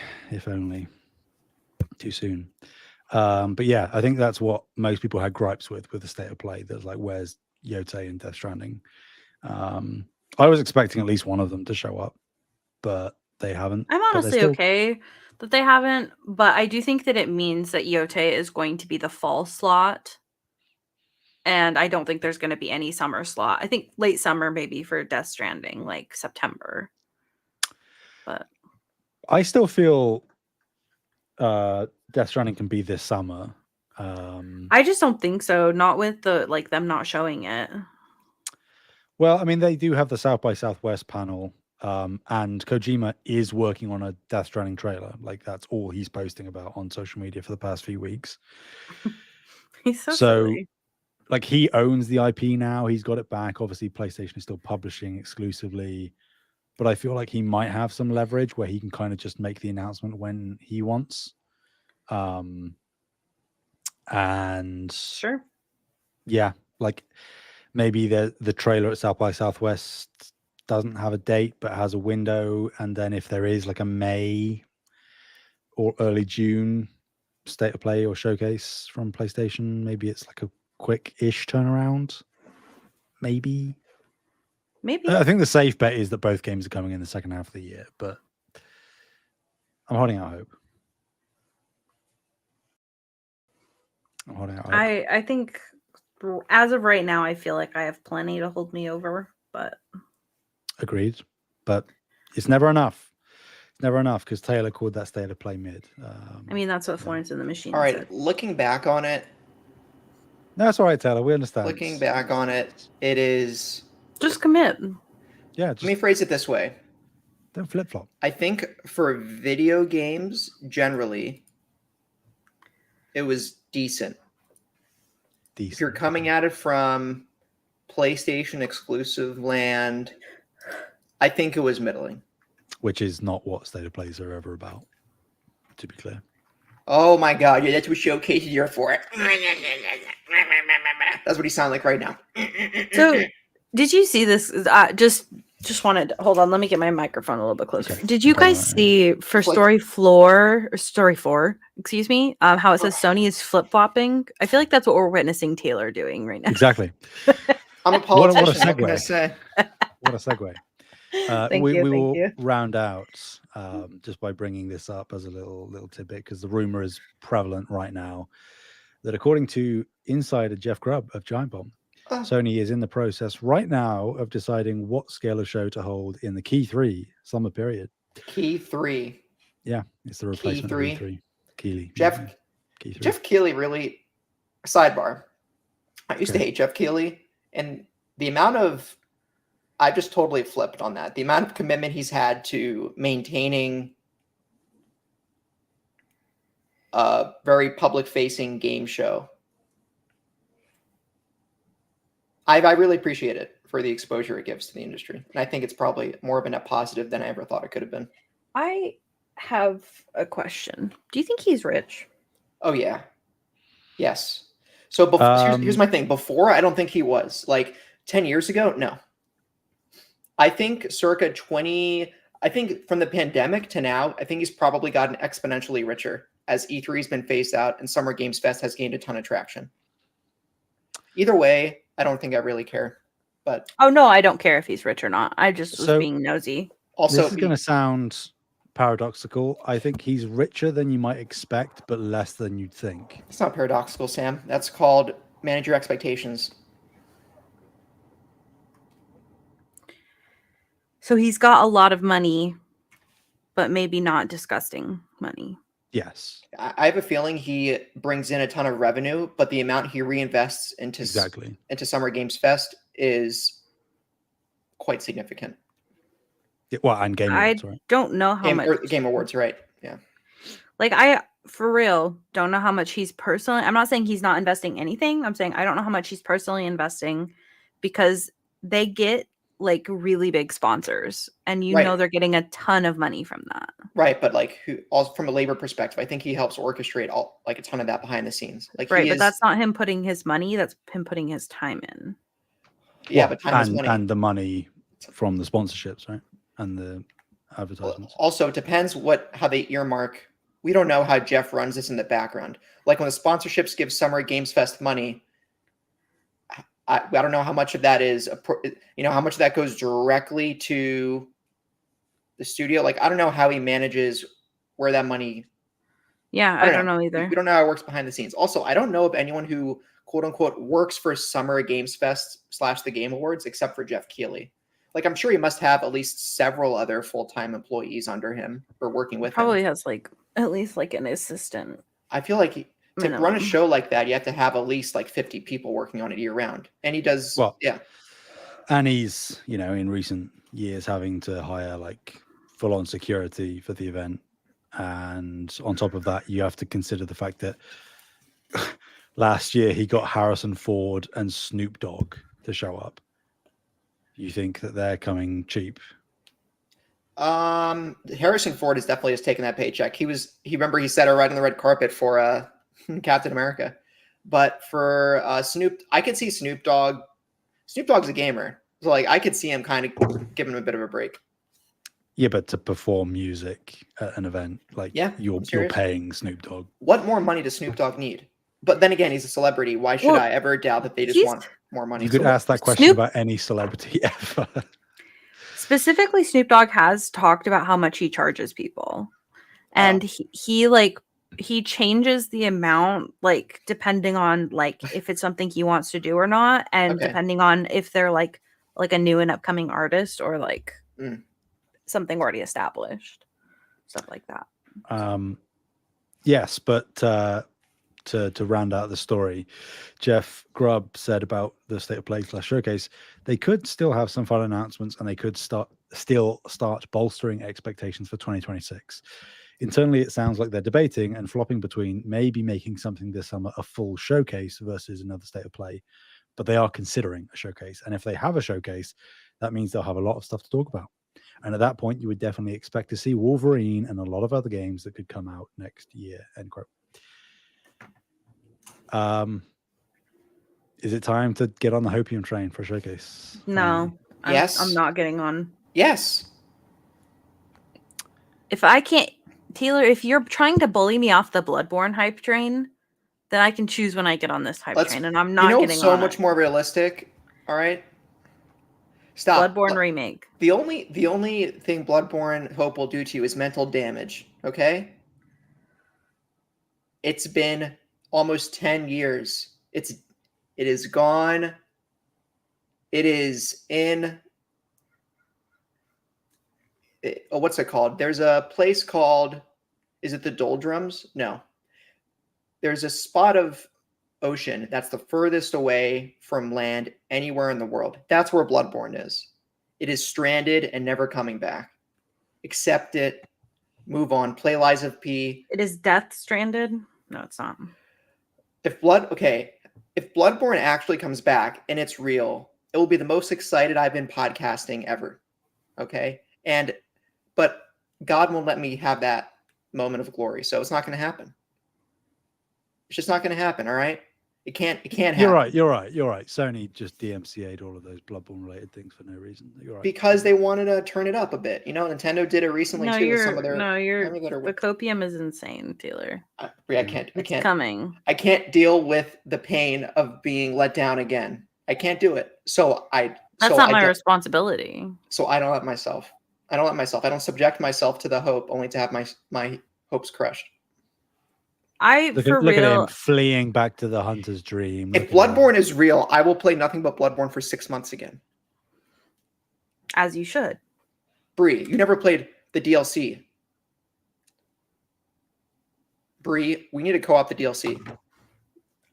Too soon. But yeah, I think that's what most people had gripes with the State of Play. There's like, where's Yotei and Death Stranding? I was expecting at least one of them to show up, but they haven't. I'm honestly okay that they haven't, but I do think that it means that Yotei is going to be the fall slot. And I don't think there's going to be any summer slot. I think late summer, maybe for Death Stranding, like September. But I still feel Death Stranding can be this summer. I just don't think so. Not with the them not showing it. Well, I mean, they do have the South by Southwest panel, and Kojima is working on a Death Stranding trailer. Like, that's all he's posting about on social media for the past few weeks. He's so silly. Like, he owns the IP now. He's got it back. Obviously, PlayStation is still publishing exclusively, but I feel like he might have some leverage where he can kind of just make the announcement when he wants. And sure, yeah, like maybe the trailer at South by Southwest doesn't have a date but has a window, and then if there is like a May or early June State of Play or showcase from PlayStation, maybe it's like a quick-ish turnaround. Maybe I think the safe bet is that both games are coming in the second half of the year, but I'm holding out hope. I think as of right now, I feel like I have plenty to hold me over, but agreed. But it's never enough. It's never enough because Taylor called that State of Play mid. I mean, that's what Florence and the Machine All right, said. looking back on it. No, that's all right, Taylor. We understand. Looking back on it, it is... Just commit. Yeah. Let me phrase it this way. Don't flip-flop. I think for video games, generally, it was decent. If you're coming at it from PlayStation exclusive land, I think it was middling. Which is not what State of Plays are ever about, to be clear. Oh my god, yeah, that's what showcased you're for it. That's what he sounds like right now. So, did you see this? Just wanted to, hold on, let me get my microphone a little bit closer. Did you guys see for Story 4, excuse me, how it says Sony is flip-flopping? I feel like that's what we're witnessing Taylor doing right now. Exactly. I'm a politician. What a segue. What can I say? What a segue. We will round out just by bringing this up as a little tidbit, because the rumor is prevalent right now that according to insider Jeff Grubb of Giant Bomb, Sony is in the process right now of deciding what scale of show to hold in the Key 3 summer period. Key 3. Yeah, it's the replacement of E3. Keighley. Jeff Keighley really... Sidebar. I used to hate Jeff Keighley, and the amount of... I just totally flipped on that. The amount of commitment he's had to maintaining a very public-facing game show. I really appreciate it for the exposure it gives to the industry. And I think it's probably more of a net positive than I ever thought it could have been. I have a question. Do you think he's rich? Oh, yeah. Yes. So here's my thing. Before, I don't think he was. Like 10 years ago, no. I think circa 20... I think from the pandemic to now, I think he's probably gotten exponentially richer as E3 has been phased out and Summer Games Fest has gained a ton of traction. Either way, I don't think I really care. But oh no, I don't care if he's rich or not. I just was being nosy. Also, this is going to sound paradoxical. I think he's richer than you might expect, but less than you'd think. It's not paradoxical, Sam. That's called manage your expectations. So he's got a lot of money, but maybe not disgusting money. Yes, I have a feeling he brings in a ton of revenue, but the amount he reinvests exactly. into Summer Games Fest is quite significant. Well, and Game Awards, I right? don't know how much. Game Awards, right? Yeah. Like, I, for real, don't know how much he's personally. I'm not saying he's not investing anything. I'm saying I don't know how much he's personally investing, because they get like really big sponsors, and you Right. know they're getting a ton of money from that. Right, but like also from a labor perspective, I think he helps orchestrate a ton of that behind the scenes. Like Right, he but is, that's not him putting his money. That's him putting his time in. yeah, Well, but time is money. and the money from the sponsorships, right? And the advertisements. Also, it depends how they earmark. We don't know how Jeff runs this in the background. Like when the sponsorships give Summer Games Fest money, I don't know how much of that is, how much of that goes directly to the studio. Like I don't know how he manages where that money. Yeah, I don't know either. We don't know how it works behind the scenes. Also, I don't know of anyone who quote unquote works for Summer Games Fest / the Game Awards except for Jeff Keighley. Like I'm sure he must have at least several other full-time employees under him or working with him. Probably has like at least like an assistant. I feel like to run a show like that, you have to have at least like 50 people working on it year round. And he does, well, yeah. And he's, in recent years having to hire like full-on security for the event. And on top of that, you have to consider the fact that last year he got Harrison Ford and Snoop Dogg to show up. You think that they're coming cheap? Harrison Ford is definitely just taking that paycheck. He said it right on the red carpet for Captain America. But for Snoop, I could see Snoop Dogg. Snoop Dogg's a gamer, so like I could see him kind of giving him a bit of a break. Yeah, but to perform music at an event, like you're paying Snoop Dogg. What more money does Snoop Dogg need? But then again, he's a celebrity. Why should I ever doubt that they just want more money? You could ask that question about any celebrity ever. Specifically, Snoop Dogg has talked about how much he charges people, and he changes the amount like depending on like if it's something he wants to do or not, and depending on if they're like a new and upcoming artist or like something already established, stuff like that. Yes, but to round out the story, Jeff Grubb said about the State of Play / Showcase, they could still have some fun announcements and they could start bolstering expectations for 2026. Internally, it sounds like they're debating and flopping between maybe making something this summer a full showcase versus another State of Play, but they are considering a showcase. And if they have a showcase, that means they'll have a lot of stuff to talk about. And at that point, you would definitely expect to see Wolverine and a lot of other games that could come out next year, end quote. Is it time to get on the Hopium train for a showcase? No. Yes. I'm not getting on. Yes. If I can't, Taylor, if you're trying to bully me off the Bloodborne hype train, then I can choose when I get on this hype train, and I'm not getting on so much more realistic. All right. Stop. Bloodborne remake. The only thing Bloodborne Hope will do to you is mental damage. Okay. It's been almost 10 years. It is gone. It is in. What's it called? There's a place called. Is it the Doldrums? No. There's a spot of ocean that's the furthest away from land anywhere in the world. That's where Bloodborne is. It is stranded and never coming back. Accept it. Move on. Play Lies of P. It is Death Stranded? No, it's not. If Bloodborne actually comes back and it's real, it will be the most excited I've been podcasting ever. Okay? But God won't let me have that moment of glory, so it's not going to happen. It's just not going to happen, all right? It can't happen. You're right. Sony just DMCA'd all of those Bloodborne related things for no reason. You're right. Because they wanted to turn it up a bit. Nintendo did it recently too with some of their the copium is insane, Taylor. It's coming. I can't deal with the pain of being let down again. I can't do it. That's not my responsibility. So I don't let myself. I don't subject myself to the hope only to have my hopes crushed. Look at him fleeing back to the hunter's dream. If Bloodborne is real, I will play nothing but Bloodborne for 6 months again. As you should. Bree, you never played the DLC. Bree, we need to co-op the DLC.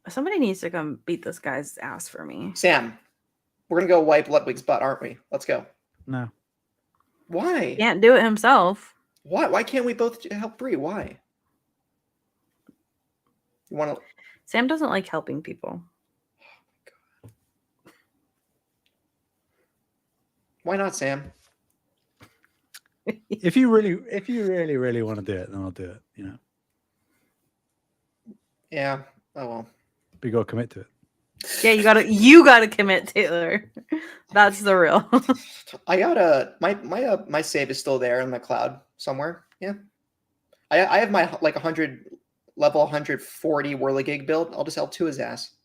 Somebody needs to come beat this guy's ass for me. Sam, we're gonna go wipe Ludwig's butt, aren't we? Let's go. No. Why? Can't do it himself. Why? Why can't we both help Bree? Why? You want to? Sam doesn't like helping people. Why not, Sam? If you really want to do it, then I'll do it. You know. Yeah. Oh well. But you got to commit to it. Yeah, you gotta commit, Taylor. That's the real. I got my save is still there in the cloud somewhere. Yeah. I have my like 100 level 140 Whirligig build. I'll just help to his ass.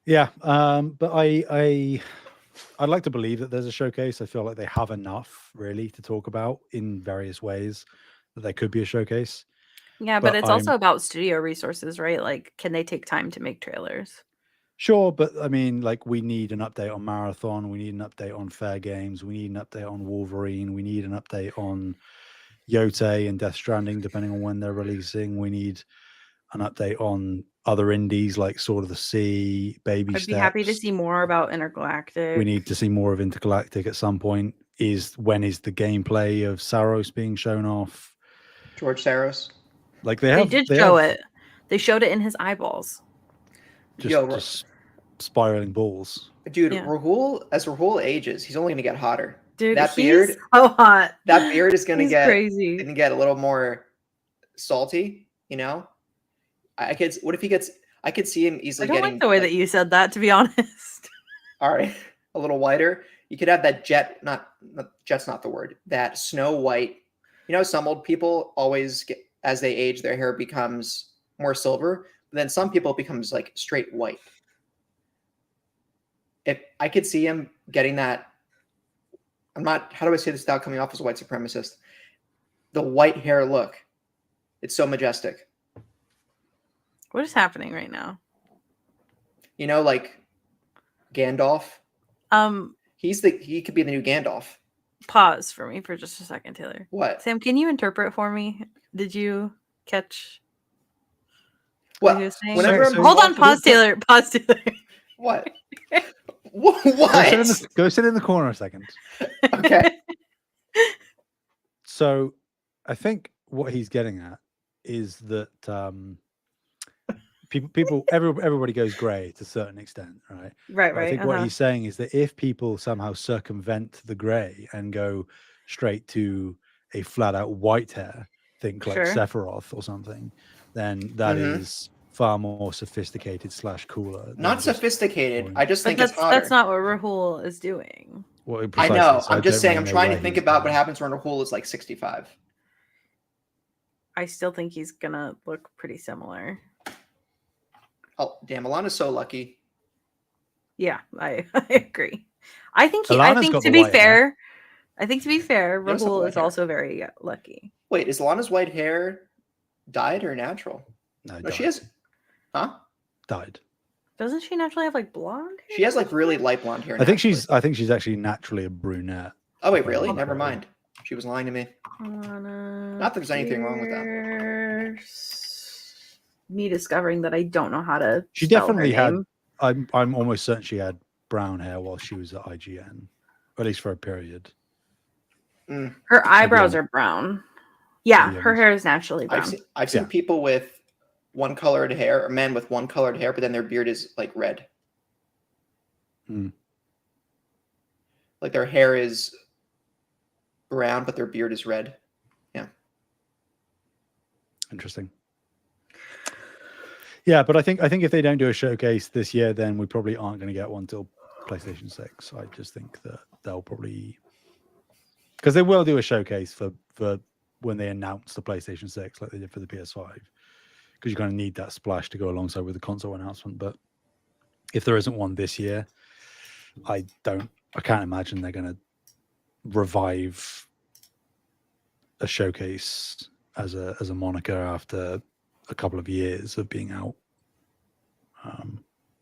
Yeah, but I'd like to believe that there's a showcase. I feel like they have enough really to talk about in various ways that there could be a showcase. Yeah, but it's also about studio resources, right? Like, can they take time to make trailers? Sure, but I mean, like, we need an update on Marathon. We need an update on Fair Games. We need an update on Wolverine. We need an update on Yote and Death Stranding, depending on when they're releasing. We need an update on other indies like Sword of the Sea, Baby I'd Steps. be happy to see more about Intergalactic. We need to see more of Intergalactic at some point. When is the gameplay of Saros being shown off? George Saros. Like They did show it. They showed it in his eyeballs. Just spiraling balls. Dude, Yeah. Rahul ages, he's only gonna get hotter. Dude, that he's beard, so hot. That beard is gonna get crazy. Gonna get a little more salty, you know? I could see him easily I don't getting like the way that you said that, to be honest. all right, a little whiter. You could have that jet's not the word. That snow white. You know, some old people always get, as they age, their hair becomes more silver, but then some people it becomes like straight white. If I could see him getting that, how do I say this without coming off as a white supremacist? The white hair look. It's so majestic. What is happening right now? You know, like Gandalf. He could be the new Gandalf. Pause for me for just a second, Taylor. What? Sam, can you interpret for me? Did you catch what he was saying? Hold on, pause, Taylor. Pause, Taylor. What? What? Go sit in the corner a second. Okay. So I think what he's getting at is that everybody goes grey to a certain extent, right? Right. But I think what he's saying is that if people somehow circumvent the grey and go straight to a flat out white hair, think like Sephiroth or something, then that is far more sophisticated / cooler. Not sophisticated. I just think it's hotter. That's not what Rahul is doing. Well, I know. So I'm just saying. I'm trying to where think he's about going. what happens when Rahul is like 65. I still think he's gonna look pretty similar. Oh, damn. Alana's so lucky. Yeah, I agree. I think Alana's got to the be white fair, Alana's got Rahul white is hair. also very lucky. Wait, is Alana's white hair dyed or natural? No, she has. Huh? Died. Doesn't she naturally have like blonde hair? She has like really light blonde hair. I think she's actually naturally a brunette. Oh wait, really? Never mind. She was lying to me. Not that there's anything wrong with that. Me discovering that I don't know how to. She spell her definitely had. name. I'm almost certain she had brown hair while she was at IGN, or at least for a period. Her eyebrows are brown. Yeah, her hair is naturally brown. I've seen people with one colored hair, or men with one colored hair, but then their beard is like red. Like their hair is brown, but their beard is red. Yeah. Interesting. Yeah, but I think if they don't do a showcase this year, then we probably aren't going to get one till PlayStation 6. I just think that they'll probably, because they will do a showcase for when they announce the PlayStation 6, like they did for the PS5, because you're going to need that splash to go alongside with the console announcement. But if there isn't one this year, I can't imagine they're going to revive a showcase as a moniker after a couple of years of being out.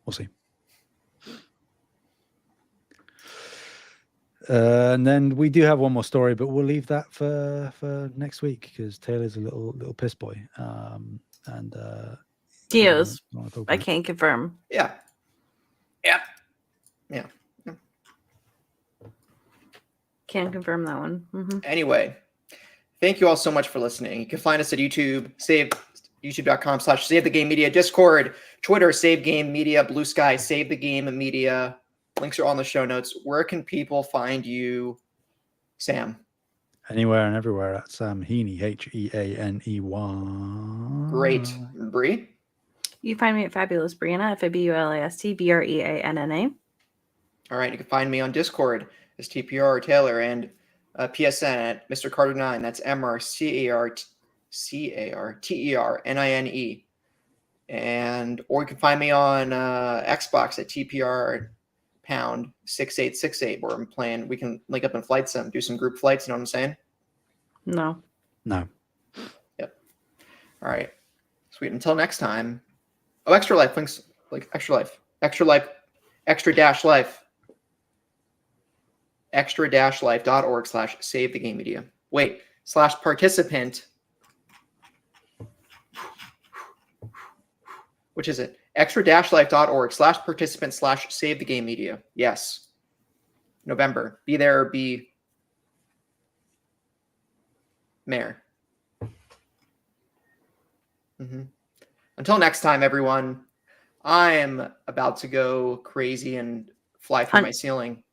We'll see. And then we do have one more story, but we'll leave that for next week because Taylor's a little piss boy. And He is. don't wanna talk I about it. can't confirm. Yeah. Yeah. Yeah. Can't confirm that one. Anyway, thank you all so much for listening. You can find us at YouTube, youtube.com/Save the Game Media, Discord, Twitter, Save Game Media, Blue Sky, Save the Game Media. Links are all in the show notes. Where can people find you, Sam? Anywhere and everywhere at Sam Heaney, Heaney. Great. Bree? You can find me at Fabulous Brianna, FABULAST All right. You can find me on Discord as TPR Taylor and PSN at Mr. Carter9. That's MRCARTERNINE. Or you can find me on Xbox at TPR pound 6868 where I'm playing. We can link up in flight sim, do some group flights. You know what I'm saying? No. Yep. All right. Sweet. Until next time. Oh, Extra Life. Links like Extra Life. Extra Life. Extra-Life. extra-life.org/save the game media. Wait, /participant. Which is it? extra-life.org/participant/save the game media. Yes. November. Be there or be mayor. Until next time, everyone, I am about to go crazy and fly through my ceiling.